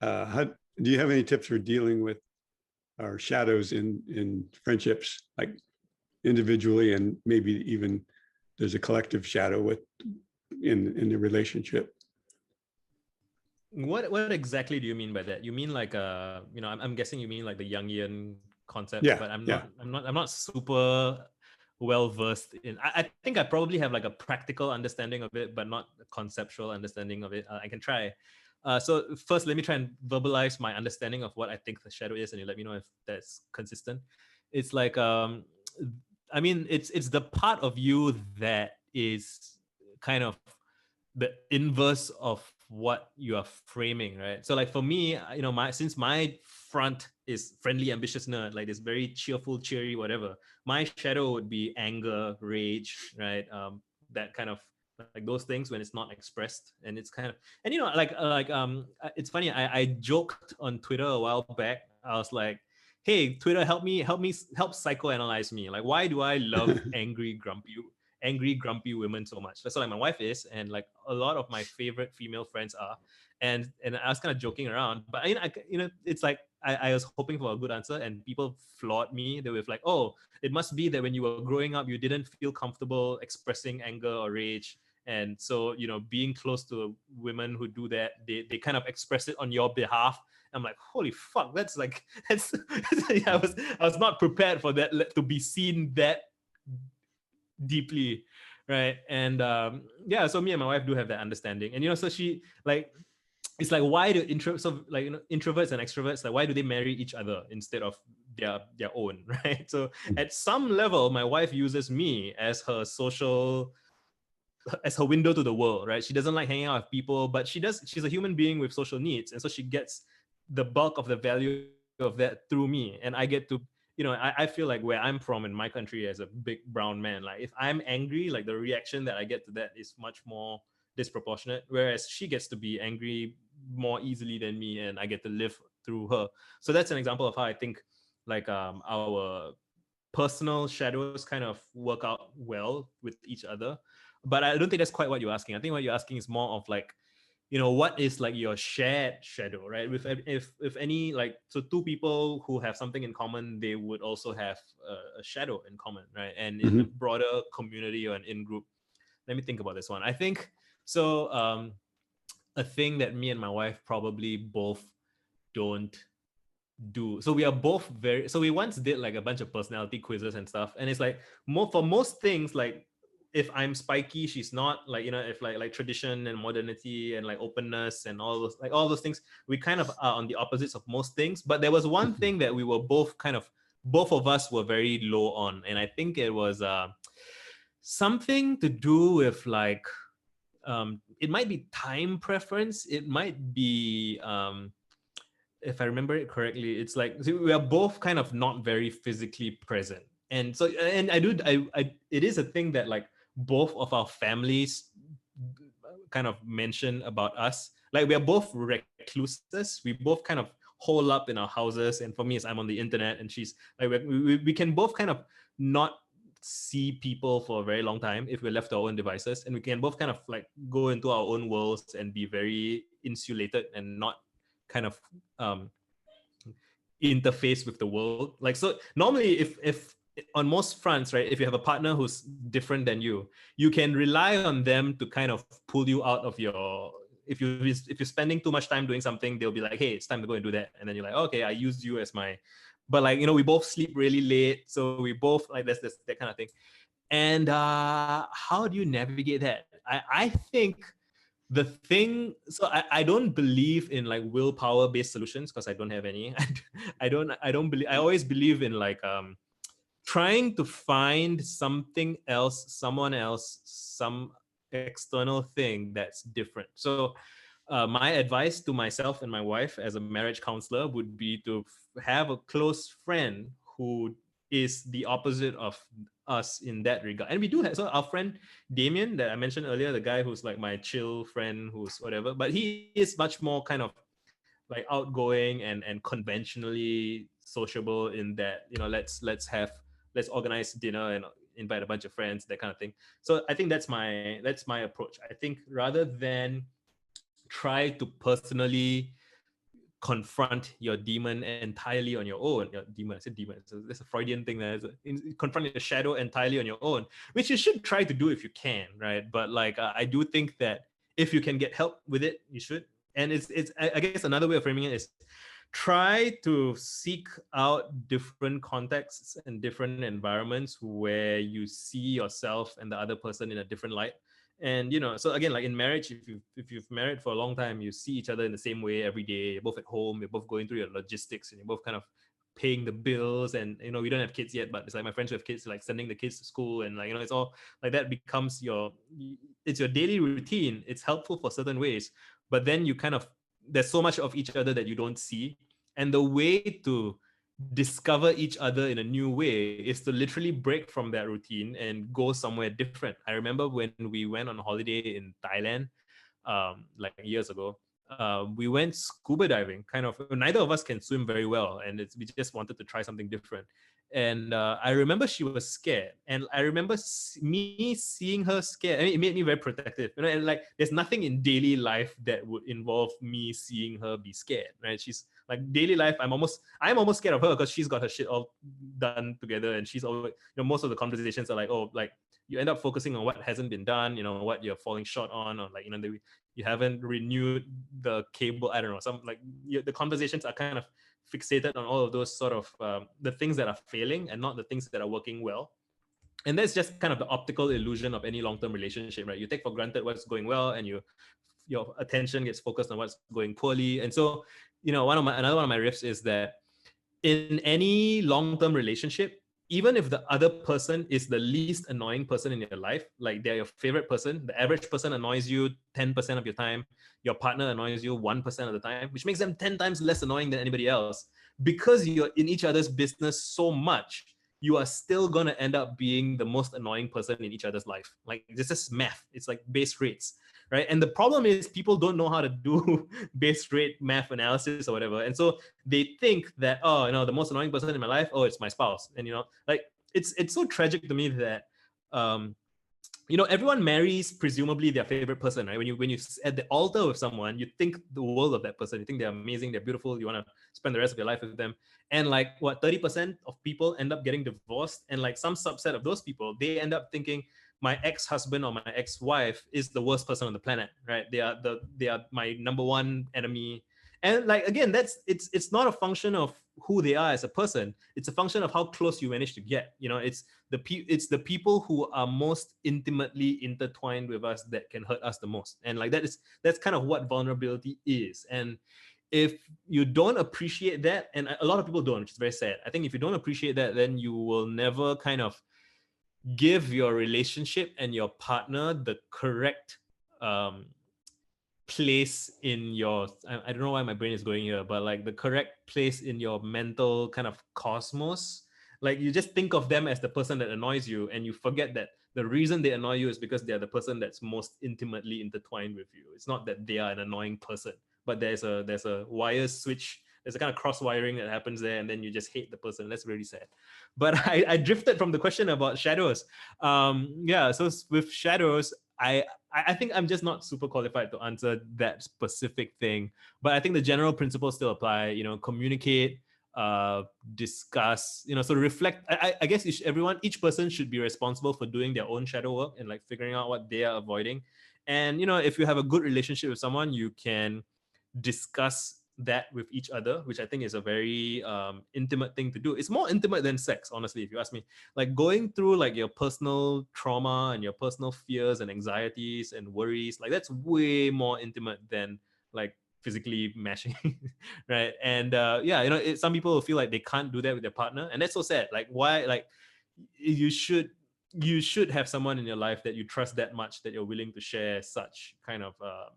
how, do you have any tips for dealing with our shadows in friendships, like individually, and maybe even there's a collective shadow in the relationship? What exactly do you mean by that? You mean like I'm guessing you mean like the Jungian concept, Yeah, but I'm yeah. not super well versed in. I think I probably have like a practical understanding of it, but not a conceptual understanding of it. I can try. So first, let me try and verbalize my understanding of what I think the shadow is, and you let me know if that's consistent. It's like I mean, it's the part of you that is kind of the inverse of what you are framing, right? So like for me, since my front is friendly, ambitious nerd, like this very cheerful, cheery, whatever, my shadow would be anger, rage, right? That kind of like those things when it's not expressed, and it's kind of, and it's funny. I joked on Twitter a while back. I was like, hey, Twitter, help psychoanalyze me. Like, why do I love angry, grumpy women so much? That's what like my wife is, and like a lot of my favorite female friends are. And I was kind of joking around, but it's like I was hoping for a good answer, and people flawed me. They were like, oh, it must be that when you were growing up, you didn't feel comfortable expressing anger or rage. And so, being close to women who do that, they kind of express it on your behalf. I'm like, holy fuck, that's yeah, I was not prepared for that, to be seen that deeply, right? And yeah, so me and my wife do have that understanding. And so she like, it's like, why do introverts and extroverts, like, why do they marry each other instead of their own, right? So at some level, my wife uses me as her window to the world, right? She doesn't like hanging out with people, but she's a human being with social needs, and so she gets the bulk of the value of that through me. And I get to, I feel like where I'm from in my country as a big brown man, like if I'm angry, like the reaction that I get to that is much more disproportionate, whereas she gets to be angry more easily than me, and I get to live through her. So that's an example of how I think like our personal shadows kind of work out well with each other. But I don't think that's quite what you're asking. I think what you're asking is more of like, what is like your shared shadow, right? With if any, like, so two people who have something in common, they would also have a shadow in common, right? And in a broader community or an in-group, let me think about this one. I think so. A thing that me and my wife probably both don't do. So we are both so we once did like a bunch of personality quizzes and stuff, and it's like for most things, like if I'm spiky, she's not, like, if like tradition and modernity and like openness and all those things, we kind of are on the opposites of most things. But there was one thing that we were both of us were very low on, and I think it was something to do with like it might be time preference, it might be if I remember it correctly, it's like, so we are both kind of not very physically present. And so, and it is a thing that like both of our families kind of mention about us. Like, we are both recluses. We both kind of hole up in our houses. And for me, I'm on the internet, and she's like, we can both kind of not see people for a very long time if we're left to our own devices. And we can both kind of like go into our own worlds and be very insulated and not kind of interface with the world. Like, so normally if on most fronts, right, if you have a partner who's different than you can rely on them to kind of pull you out of your, if you're spending too much time doing something, they'll be like, hey, it's time to go and do that. And then you're like, okay, I used you as my, but like, we both sleep really late, so we both like that's that kind of thing. And how do you navigate that? I think the thing, so I don't believe in like willpower based solutions, because I don't have any. I don't believe, I always believe in like trying to find something else, someone else, some external thing that's different. So my advice to myself and my wife as a marriage counselor would be to have a close friend who is the opposite of us in that regard. And we do have, so our friend Damien that I mentioned earlier, the guy who's like my chill friend who's whatever, but he is much more kind of like outgoing and conventionally sociable in that, you know, let's organize dinner and invite a bunch of friends, that kind of thing. So I think that's my approach. I think rather than try to personally confront your demon entirely on your own. Your demon, I said demon. So there's a Freudian thing there. Confront your shadow entirely on your own, which you should try to do if you can, right? But like I do think that if you can get help with it, you should. And it's I guess another way of framing it is try to seek out different contexts and different environments where you see yourself and the other person in a different light. And, you know, so again, like in marriage, if you've married for a long time, you see each other in the same way every day. You're both at home, you're both going through your logistics, and you're both kind of paying the bills. And, you know, we don't have kids yet, but it's like my friends who have kids, like sending the kids to school, and like, you know, it's all like that becomes it's your daily routine. It's helpful for certain ways, but then you kind of, there's so much of each other that you don't see. And the way to discover each other in a new way is to literally break from that routine and go somewhere different. I remember when we went on holiday in Thailand, like years ago, we went scuba diving. Kind of, neither of us can swim very well, and we just wanted to try something different. And I remember she was scared, and I remember me seeing her scared. I mean, it made me very protective. You know, and like, there's nothing in daily life that would involve me seeing her be scared, right? She's like, daily life, I'm almost scared of her because she's got her shit all done together, and she's always, you know, most of the conversations are like, oh, like you end up focusing on what hasn't been done, you know, what you're falling short on, or like, you know, you haven't renewed the cable. I don't know, some like the conversations are kind of fixated on all of those sort of the things that are failing and not the things that are working well. And that's just kind of the optical illusion of any long-term relationship, right? You take for granted what's going well, and your attention gets focused on what's going poorly. And so, you know, another one of my riffs is that in any long-term relationship, even if the other person is the least annoying person in your life, like they're your favorite person, the average person annoys you 10% of your time, your partner annoys you 1% of the time, which makes them 10 times less annoying than anybody else. Because you're in each other's business so much, you are still going to end up being the most annoying person in each other's life. Like, this is math. It's like base rates, right? And the problem is people don't know how to do base rate math analysis or whatever. And so they think that, oh, you know, the most annoying person in my life, oh, it's my spouse. And, you know, like, it's so tragic to me that, you know, everyone marries presumably their favorite person, right? When you at the altar with someone, you think the world of that person. You think they're amazing, they're beautiful. You want to spend the rest of your life with them. And like, what, 30% of people end up getting divorced, and like some subset of those people, they end up thinking my ex-husband or my ex-wife is the worst person on the planet, right? They are my number one enemy. And like, again, it's not a function of who they are as a person. It's a function of how close you manage to get. You know, it's the people who are most intimately intertwined with us that can hurt us the most. And like, that's kind of what vulnerability is. And if you don't appreciate that, and a lot of people don't, which is very sad. I think if you don't appreciate that, then you will never kind of give your relationship and your partner the correct place in your, I don't know why my brain is going here, but like the correct place in your mental kind of cosmos. Like, you just think of them as the person that annoys you, and you forget that the reason they annoy you is because they're the person that's most intimately intertwined with you. It's not that they are an annoying person, but there's a wire switch. There's a kind of cross wiring that happens there, and then you just hate the person. That's really sad. But I drifted from the question about shadows. Yeah, so with shadows, I think I'm just not super qualified to answer that specific thing. But I think the general principles still apply. You know, communicate, discuss, you know, so reflect. I guess each person should be responsible for doing their own shadow work and like figuring out what they are avoiding. And, you know, if you have a good relationship with someone, you can discuss that with each other, which I think is a very intimate thing to do. It's more intimate than sex, honestly, if you ask me. Like, going through like your personal trauma and your personal fears and anxieties and worries, like that's way more intimate than like physically mashing, right? And yeah, you know, some people will feel like they can't do that with their partner, and that's so sad. Like, why? Like, you should you should have someone in your life that you trust that much that you're willing to share such kind of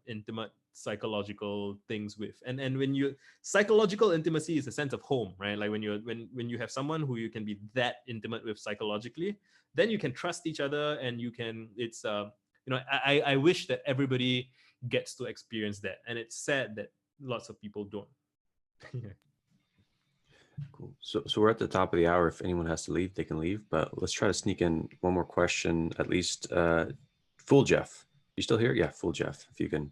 intimate psychological things with. And when you psychological intimacy is a sense of home, right? Like when you have someone who you can be that intimate with psychologically, then you can trust each other, and you can, it's I wish that everybody gets to experience that, and it's sad that lots of people don't. Cool. So we're at the top of the hour. If anyone has to leave, they can leave, but let's try to sneak in one more question at least. Fool Jeff, you still here? Yeah, Fool Jeff, if you can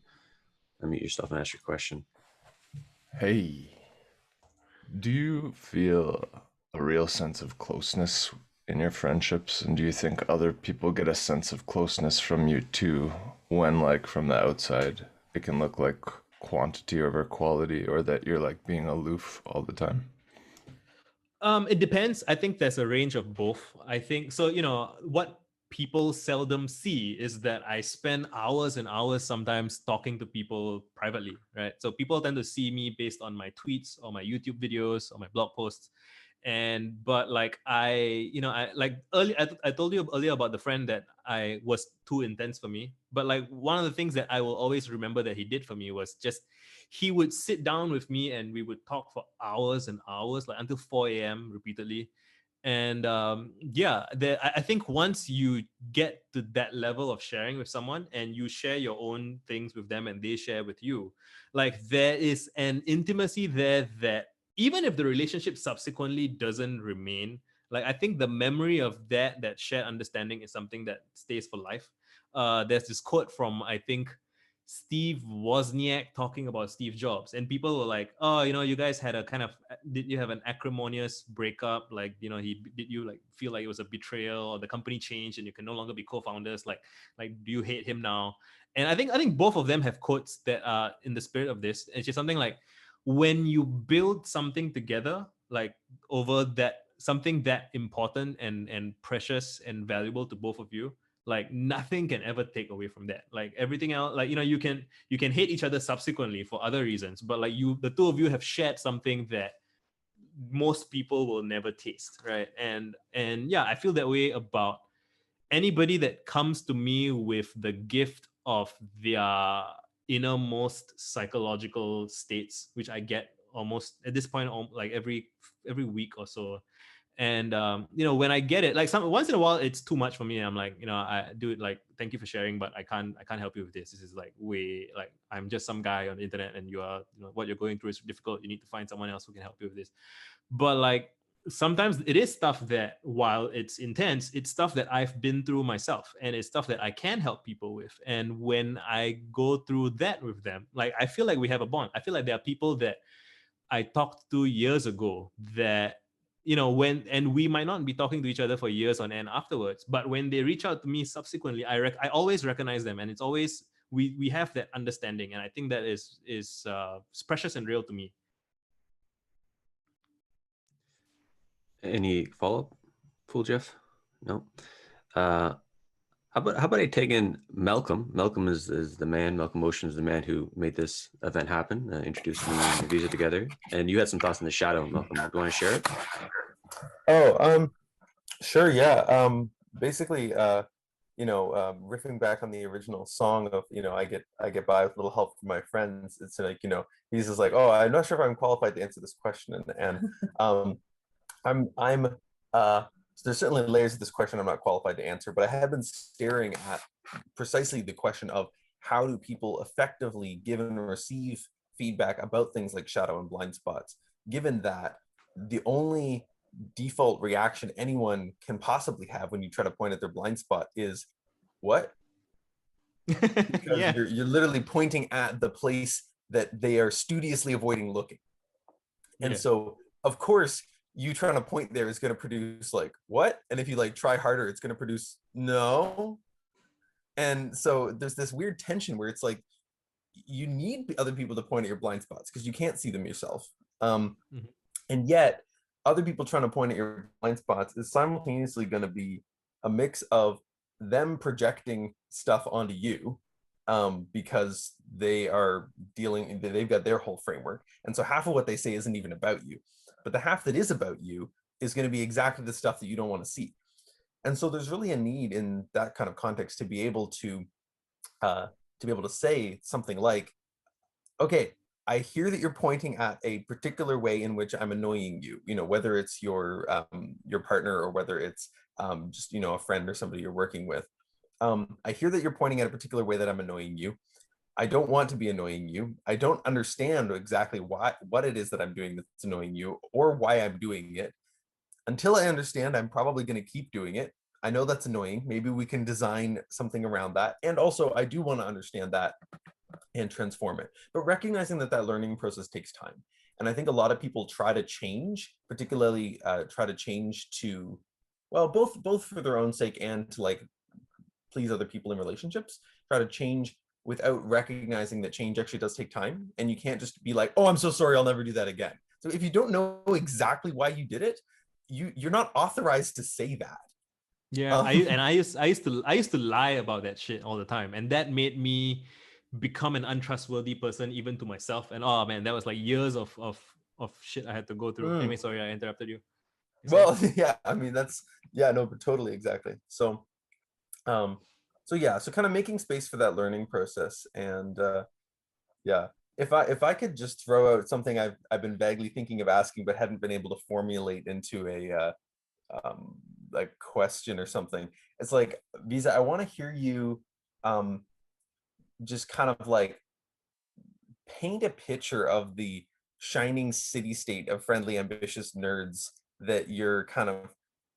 unmute yourself and ask your question. Hey, do you feel a real sense of closeness in your friendships? And do you think other people get a sense of closeness from you too, when like from the outside, it can look like quantity over quality, or that you're like being aloof all the time? It depends. I think there's a range of both. I think so. What people seldom see is that I spend hours and hours sometimes talking to people privately, right? So people tend to see me based on my tweets or my YouTube videos or my blog posts. But like I told you earlier about the friend that I was too intense for me. But like one of the things that I will always remember that he did for me was just, he would sit down with me and we would talk for hours and hours, like until 4 a.m. repeatedly. And I think once you get to that level of sharing with someone and you share your own things with them and they share with you, like there is an intimacy there that even if the relationship subsequently doesn't remain, like I think the memory of that shared understanding is something that stays for life. There's this quote from, I think, Steve Wozniak talking about Steve Jobs, and people were like, oh, you guys had a kind of, did you have an acrimonious breakup? Like, did you like feel like it was a betrayal, or the company changed and you can no longer be co-founders? Like do you hate him now? And I think both of them have quotes that are in the spirit of this. It's just something like, when you build something together, like over that, something that important and precious and valuable to both of you, like nothing can ever take away from that. Like everything else, like you can hate each other subsequently for other reasons, but like the two of you have shared something that most people will never taste, right? And yeah, I feel that way about anybody that comes to me with the gift of their innermost psychological states, which I get almost at this point like every week or so. And when I get it, like once in a while it's too much for me, and I'm like, I do it like, thank you for sharing, but I can't help you with this. This is like way, like I'm just some guy on the internet, and you are, what you're going through is difficult. You need to find someone else who can help you with this. But like sometimes it is stuff that, while it's intense, it's stuff that I've been through myself, and it's stuff that I can help people with. And when I go through that with them, like I feel like we have a bond. I feel like there are people that I talked to years ago that, and we might not be talking to each other for years on end afterwards, but when they reach out to me subsequently, I always recognize them, and it's always, we have that understanding, and I think that is precious and real to me. Any follow-up, Fool Jeff? No. How about I take in Malcolm? Malcolm is the man. Malcolm Ocean is the man who made this event happen, introduced me and Visa together. And you had some thoughts on the shadow, Malcolm. Do you want to share it? Oh, sure, yeah. Basically, riffing back on the original song of, I get by with a little help from my friends. It's like, he's just like, oh, I'm not sure if I'm qualified to answer this question, and there's certainly layers of this question I'm not qualified to answer, but I have been staring at precisely the question of how do people effectively give and receive feedback about things like shadow and blind spots, given that the only default reaction anyone can possibly have when you try to point at their blind spot is, what? Because yeah. you're literally pointing at the place that they are studiously avoiding looking. And so, of course, you trying to point there is going to produce like, what? And if you like try harder, it's going to produce no. And so there's this weird tension where it's like, you need other people to point at your blind spots because you can't see them yourself. And yet other people trying to point at your blind spots is simultaneously going to be a mix of them projecting stuff onto you because they've got their whole framework. And so half of what they say isn't even about you. But the half that is about you is going to be exactly the stuff that you don't want to see. And so there's really a need in that kind of context to be able to say something like, okay, I hear that you're pointing at a particular way in which I'm annoying you, whether it's your partner or whether it's just, a friend or somebody you're working with. I hear that you're pointing at a particular way that I'm annoying you. I don't want to be annoying you. I don't understand exactly what it is that I'm doing that's annoying you or why I'm doing it. Until I understand, I'm probably going to keep doing it. I know that's annoying. Maybe we can design something around that. And also, I do want to understand that and transform it. But recognizing that learning process takes time. And I think a lot of people try to change, particularly try to change to, well, both for their own sake and to like please other people in relationships, try to change without recognizing that change actually does take time. And you can't just be like, oh, I'm so sorry, I'll never do that again. So if you don't know exactly why you did it, you're not authorized to say that. Yeah, I used to lie about that shit all the time, and that made me become an untrustworthy person even to myself. And oh man, that was like years of shit I had to go through. Anyway, sorry, I interrupted you. Well, yeah, I mean no, but totally, exactly. So so kind of making space for that learning process. And if I could just throw out something I've been vaguely thinking of asking but hadn't been able to formulate into a like question or something. It's like, Visa, I want to hear you just kind of like paint a picture of the shining city-state of friendly, ambitious nerds that you're kind of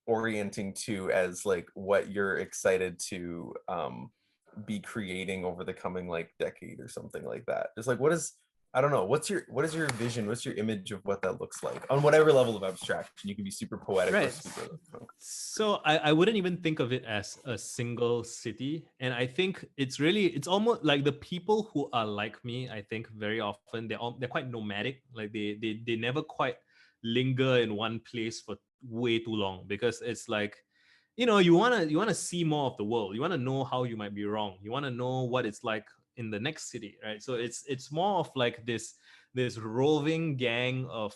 orienting to as like what you're excited to be creating over the coming like decade or something like that. Just like, what is your vision? What's your image of what that looks like on whatever level of abstraction? You can be super poetic, right? Or super... So I wouldn't even think of it as a single city, and I think it's almost like the people who are like me. I think very often they're quite nomadic. Like they never quite linger in one place for way too long, because it's like, you want to see more of the world. You want to know how you might be wrong. You want to know what it's like in the next city, right? So it's more of like this roving gang of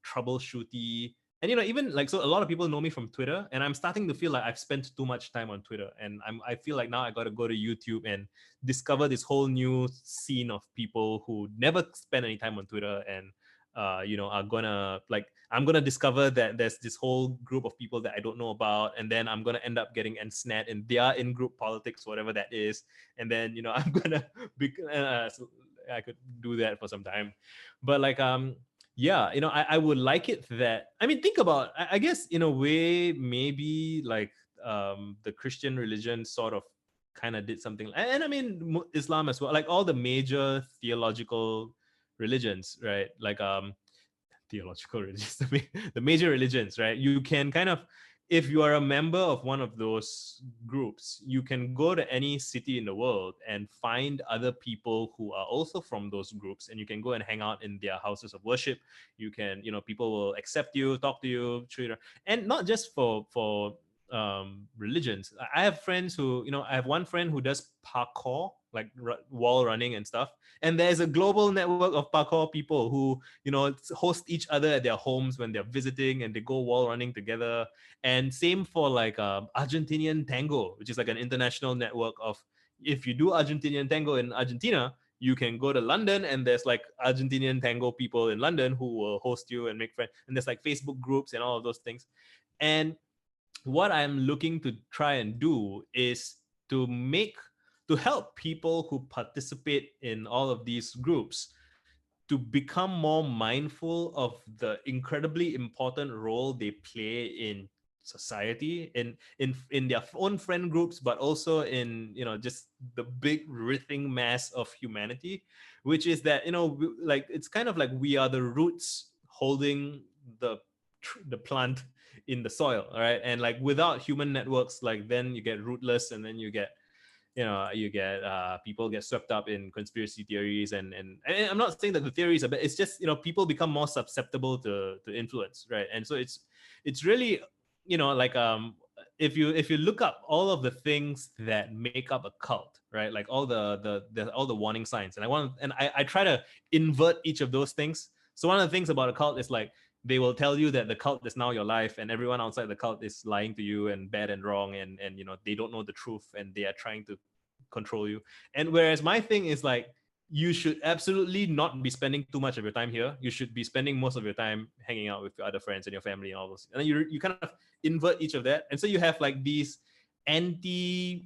troubleshooty. And even like, so a lot of people know me from Twitter, and I'm starting to feel like I've spent too much time on Twitter, and I feel like now I got to go to YouTube and discover this whole new scene of people who never spend any time on Twitter, and are gonna like, I'm gonna discover that there's this whole group of people that I don't know about, and then I'm gonna end up getting ensnared in their in-group politics, whatever that is, and then I'm gonna be. So I could do that for some time, but like yeah, I would like it that, I mean, think about, I guess in a way, maybe like the Christian religion sort of kind of did something, and I mean Islam as well, like all the major theological religions, right? Like theological religions, the major religions, right? You can kind of, if you are a member of one of those groups, you can go to any city in the world and find other people who are also from those groups, and you can go and hang out in their houses of worship. You can, people will accept you, talk to you, treat you, and not just for religions. I have friends who, I have one friend who does parkour, like wall running and stuff, and there's a global network of parkour people who host each other at their homes when they're visiting, and they go wall running together. And same for like Argentinian tango, which is like an international network of, if you do Argentinian tango in Argentina, you can go to London, and there's like Argentinian tango people in London who will host you and make friends, and there's like Facebook groups and all of those things. And what I'm looking to try and do is to help people who participate in all of these groups to become more mindful of the incredibly important role they play in society, in their own friend groups, but also in just the big writhing mass of humanity, which is that like, it's kind of like we are the roots holding the plant in the soil, right? And like, without human networks, like, then you get rootless, and then you get people get swept up in conspiracy theories, and I'm not saying that the theories are bad. It's just people become more susceptible to influence, right? And so it's really like if you look up all of the things that make up a cult, right? Like all the warning signs, and I try to invert each of those things. So one of the things about a cult is like, they will tell you that the cult is now your life, and everyone outside the cult is lying to you and bad and wrong, and they don't know the truth, and they are trying to control you. And whereas my thing is like, you should absolutely not be spending too much of your time here. You should be spending most of your time hanging out with your other friends and your family and all those. And then you kind of invert each of that, and so you have like these anti.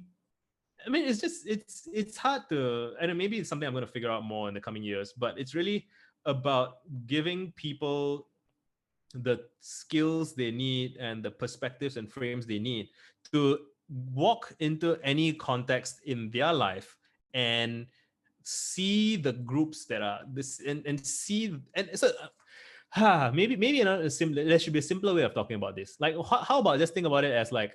I mean, it's hard to, and maybe it's something I'm going to figure out more in the coming years. But it's really about giving people the skills they need and the perspectives and frames they need to walk into any context in their life and see the groups that are this, and see, and so maybe another there should be a simpler way of talking about this. Like, how about just think about it as like,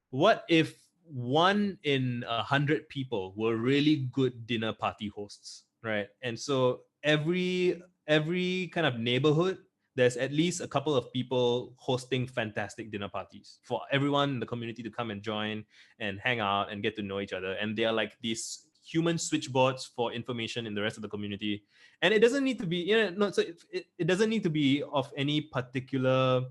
what if 1 in 100 people were really good dinner party hosts, right? And so every kind of neighborhood, there's at least a couple of people hosting fantastic dinner parties for everyone in the community to come and join and hang out and get to know each other. And they are like these human switchboards for information in the rest of the community. And it doesn't need to be, so it doesn't need to be of any particular,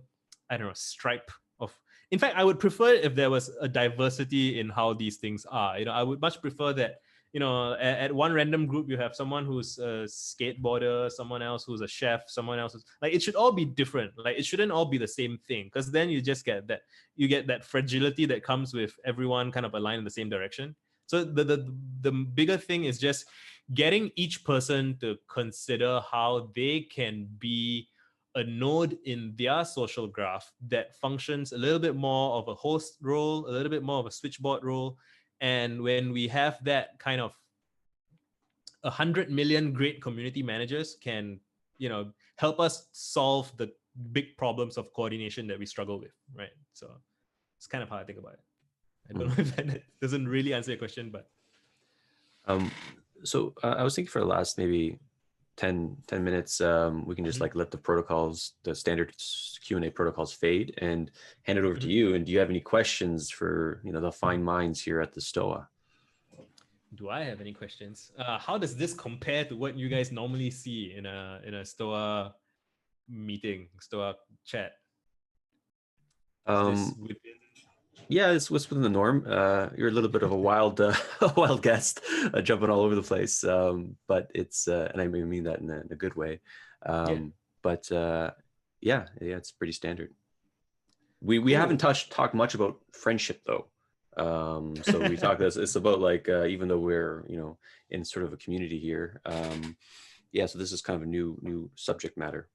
I don't know, stripe of. In fact, I would prefer if there was a diversity in how these things are. I would much prefer that, at one random group, you have someone who's a skateboarder, someone else who's a chef, someone else who's like, it should all be different. Like, it shouldn't all be the same thing, because then you just get that fragility that comes with everyone kind of aligned in the same direction. So the bigger thing is just getting each person to consider how they can be a node in their social graph that functions a little bit more of a host role, a little bit more of a switchboard role. And when we have that kind of 100 million great community managers can, help us solve the big problems of coordination that we struggle with, right? So it's kind of how I think about it. I don't know if that doesn't really answer your question, but. So I was thinking for the last maybe 10 minutes, we can just like let the protocols, the standard Q&A protocols fade and hand it over to you. And do you have any questions for, the fine minds here at the Stoa? Do I have any questions? How does this compare to what you guys normally see in a Stoa meeting, Stoa chat? Yeah, it's within the norm. You're a little bit of a wild guest, jumping all over the place. But it's, and I mean that in a good way. But yeah, it's pretty standard. We haven't talked much about friendship though. So we talk this. It's about like even though we're in sort of a community here. So this is kind of a new subject matter.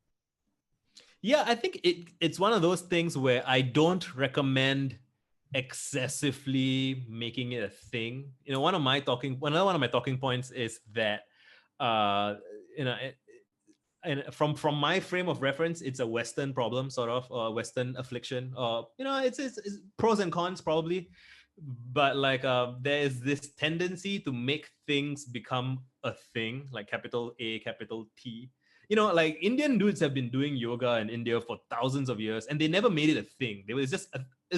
Yeah, I think it's one of those things where I don't recommend excessively making it a thing. One of my talking points is that and from my frame of reference, it's a Western problem, sort of, or Western affliction, or it's pros and cons probably, but like there is this tendency to make things become a thing, like capital A, capital T. Like Indian dudes have been doing yoga in India for thousands of years, and they never made it a thing. It's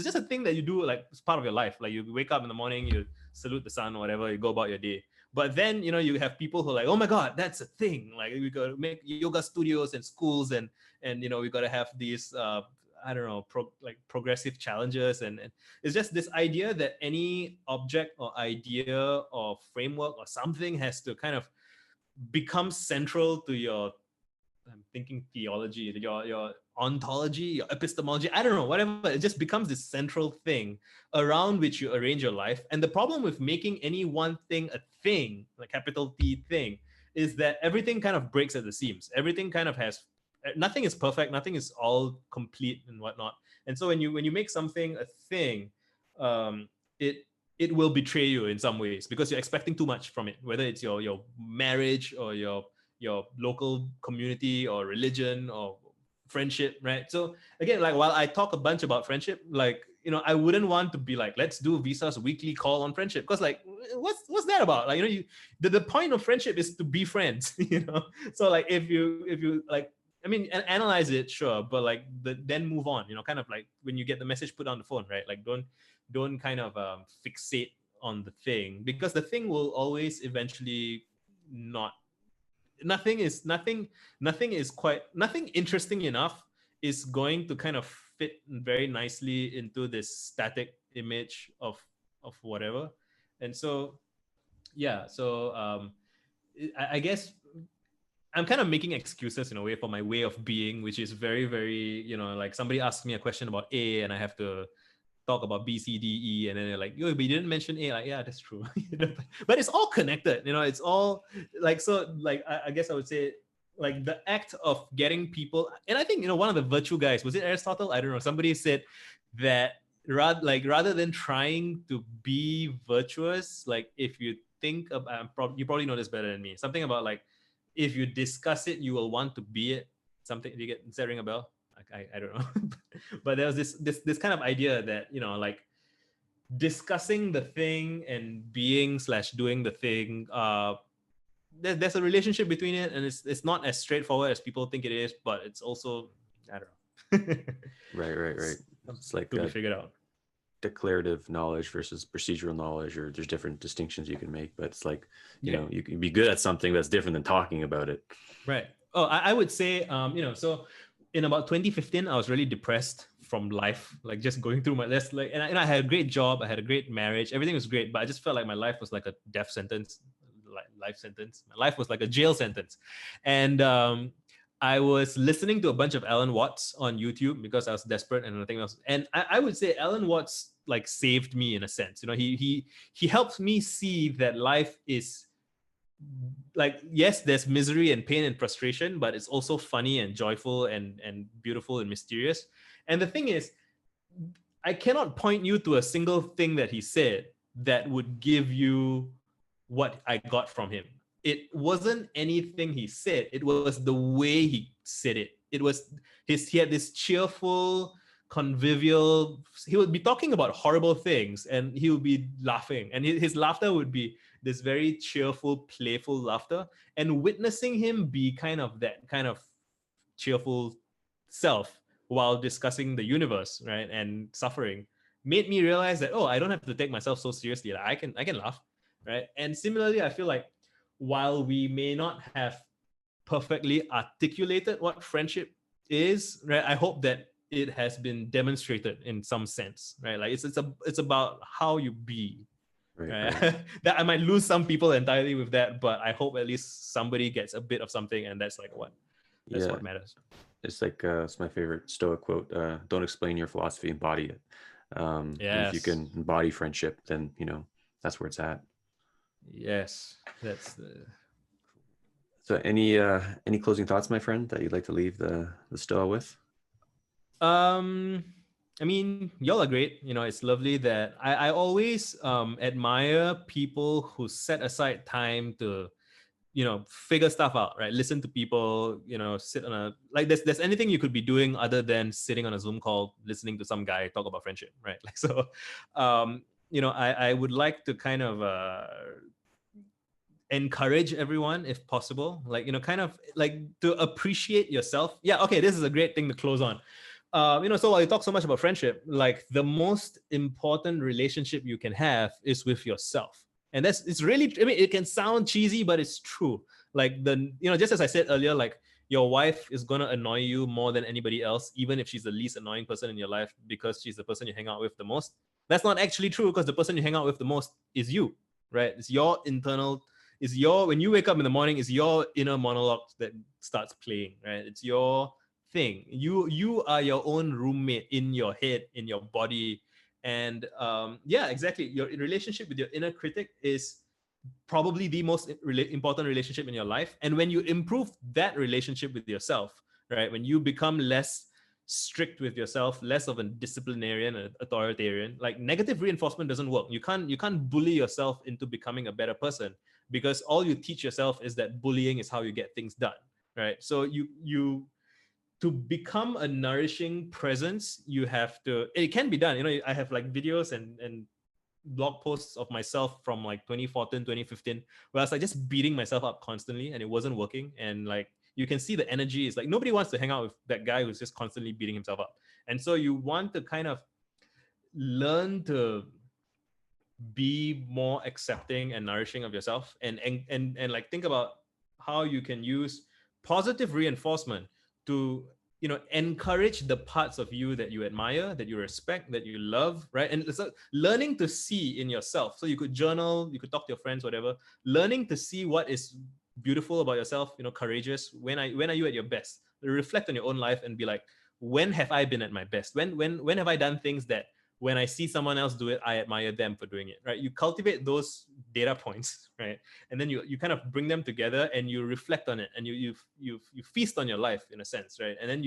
just a thing that you do, like it's part of your life. Like you wake up in the morning, you salute the sun or whatever, you go about your day. But then, you have people who are like, oh my God, that's a thing. Like we got to make yoga studios and schools and we got to have these, I don't know, progressive challenges. And it's just this idea that any object or idea or framework or something has to kind of become central to your, I'm thinking theology, your ontology, your epistemology, I don't know, whatever. It just becomes this central thing around which you arrange your life. And the problem with making any one thing a thing, like capital T thing, is that everything kind of breaks at the seams. Everything kind of nothing is perfect, nothing is all complete and whatnot. And so when you make something a thing, it will betray you in some ways because you're expecting too much from it, whether it's your marriage or your local community or religion or friendship, right? So again, like while I talk a bunch about friendship, like I wouldn't want to be like, let's do Visa's weekly call on friendship, because like what's that about? Like the point of friendship is to be friends, So like if you like, I mean, analyze it, sure, but like then move on, kind of like when you get the message put on the phone, right? Like don't kind of fixate on the thing, because the thing will always eventually nothing interesting enough is going to kind of fit very nicely into this static image of whatever. And so, yeah, so I guess I'm kind of making excuses in a way for my way of being, which is very, very, like somebody asks me a question about A and I have to talk about B, C, D, E, and then they're like, yo, but you didn't mention A. Like, yeah, that's true. But it's all connected, it's all like, so like, I guess I would say like the act of getting people, and I think, one of the virtue guys, was it Aristotle? I don't know. Somebody said that rather than trying to be virtuous, like if you think of, you probably know this better than me, something about like, if you discuss it, you will want to be it. Something, does that ring a bell? I don't know. But there was this kind of idea that, like discussing the thing and being/doing the thing, there's a relationship between it, and it's not as straightforward as people think it is, but it's also, I don't know. Right. It's like to be figured out. Declarative knowledge versus procedural knowledge, or there's different distinctions you can make, but it's like, you can be good at something that's different than talking about it. Right. Oh, I would say, so in about 2015, I was really depressed from life, like just going through and I had a great job, I had a great marriage, everything was great, but I just felt like my life was like a death sentence, life sentence. My life was like a jail sentence. And I was listening to a bunch of Alan Watts on YouTube because I was desperate and nothing else. And I would say Alan Watts like saved me in a sense. He helped me see that life is like, yes, there's misery and pain and frustration, but it's also funny and joyful and beautiful and mysterious. And the thing is, I cannot point you to a single thing that he said that would give you what I got from him. It wasn't anything he said. It was the way he said it. It was he had this cheerful, convivial, he would be talking about horrible things and he would be laughing. And his laughter would be this very cheerful, playful laughter. And witnessing him be kind of that kind of cheerful self while discussing the universe, right, and suffering, made me realize that, I don't have to take myself so seriously. Like, I can laugh, right? And similarly, I feel like while we may not have perfectly articulated what friendship is, right, I hope that it has been demonstrated in some sense, right? Like it's about how you be. Right. That I might lose some people entirely with that, but I hope at least somebody gets a bit of something, and that's like what matters. It's like it's my favorite Stoa quote: "Don't explain your philosophy, embody it." And if you can embody friendship, then that's where it's at. Yes, that's the. So, any closing thoughts, my friend, that you'd like to leave the Stoa with? I mean, y'all are great. It's lovely that I always admire people who set aside time to, figure stuff out, right? Listen to people, sit on a, like there's anything you could be doing other than sitting on a Zoom call, listening to some guy talk about friendship, right? Like, so, I would like to kind of encourage everyone, if possible, like, kind of like to appreciate yourself. Yeah. Okay. This is a great thing to close on. So while you talk so much about friendship, like the most important relationship you can have is with yourself. And it's really, I mean, it can sound cheesy, but it's true. Like just as I said earlier, like your wife is going to annoy you more than anybody else, even if she's the least annoying person in your life because she's the person you hang out with the most. That's not actually true, because the person you hang out with the most is you, right? It's your internal, when you wake up in the morning, it's your inner monologue that starts playing, right? It's your thing. You are your own roommate in your head, in your body. And exactly, your relationship with your inner critic is probably the most important relationship in your life. And when you improve that relationship with yourself, right, when you become less strict with yourself, less of a disciplinarian, an authoritarian, like negative reinforcement doesn't work. You can't bully yourself into becoming a better person, because all you teach yourself is that bullying is how you get things done, right? So you to become a nourishing presence, you have to, it can be done. I have like videos and blog posts of myself from like 2014, 2015, where I was like just beating myself up constantly and it wasn't working. And like, you can see the energy is like, nobody wants to hang out with that guy who's just constantly beating himself up. And so you want to kind of learn to be more accepting and nourishing of yourself, and like think about how you can use positive reinforcement to encourage the parts of you that you admire, that you respect, that you love, right? And it's learning to see in yourself. So you could journal, you could talk to your friends, whatever. Learning to see what is beautiful about yourself, courageous. When are you at your best? Reflect on your own life and be like, when have I been at my best? When have I done things that when I see someone else do it, I admire them for doing it, right? You cultivate those data points, right? And then you kind of bring them together and you reflect on it, and you feast on your life in a sense, right? And then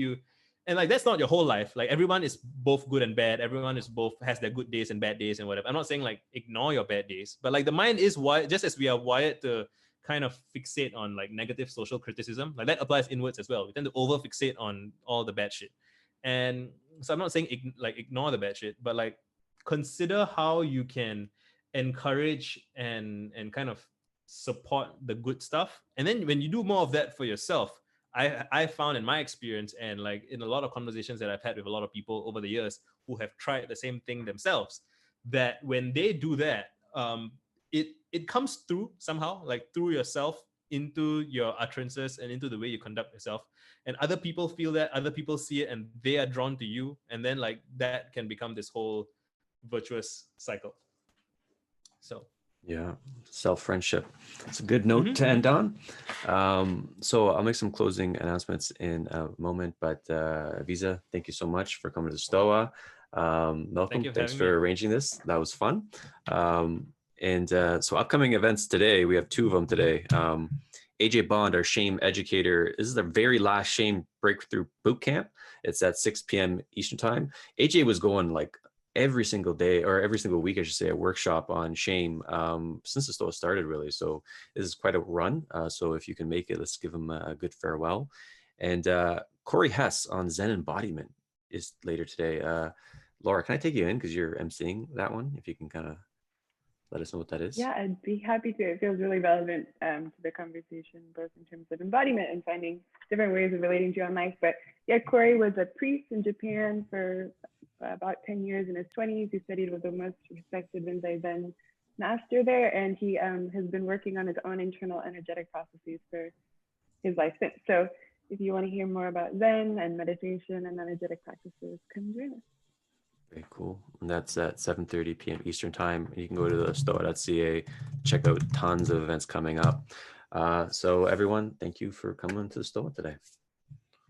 like that's not your whole life. Like everyone is both good and bad. Everyone has their good days and bad days and whatever. I'm not saying like ignore your bad days, but like the mind is wired, just as we are wired to kind of fixate on like negative social criticism, like that applies inwards as well. We tend to over fixate on all the bad shit. And so I'm not saying ignore the bad shit, but like consider how you can encourage and kind of support the good stuff. And then when you do more of that for yourself, I found in my experience, and like in a lot of conversations that I've had with a lot of people over the years who have tried the same thing themselves, that when they do that, it comes through somehow, like through yourself, into your utterances and into the way you conduct yourself, and other people feel that, other people see it, and they are drawn to you, and then like that can become this whole virtuous cycle. So yeah, self-friendship. It's a good note to end on. So I'll make some closing announcements in a moment, but Visa, thank you so much for coming to the Stoa. Malcolm, thanks for arranging this. That was fun. So upcoming events today, we have 2 of them today. AJ Bond, our shame educator, this is the very last shame breakthrough boot camp. It's at 6 p.m. Eastern time. AJ was going like every single day, or every single week, I should say, a workshop on shame since the Stoa started, really. So this is quite a run. So if you can make it, let's give him a good farewell. And Corey Hess on Zen embodiment is later today. Laura, can I take you in because you're emceeing that one? If you can kind of let us know what that is. Yeah, I'd be happy to. It feels really relevant to the conversation, both in terms of embodiment and finding different ways of relating to your own life. But yeah, Corey was a priest in Japan for about 10 years in his 20s. He studied with the most respected Rinzai Zen master there, and he has been working on his own internal energetic processes for his life since. So if you want to hear more about Zen and meditation and energetic practices, come join us. Very cool. And that's at 7:30 p.m. Eastern time. You can go to the thestoa.ca, check out tons of events coming up. So everyone, thank you for coming to the Stoa today.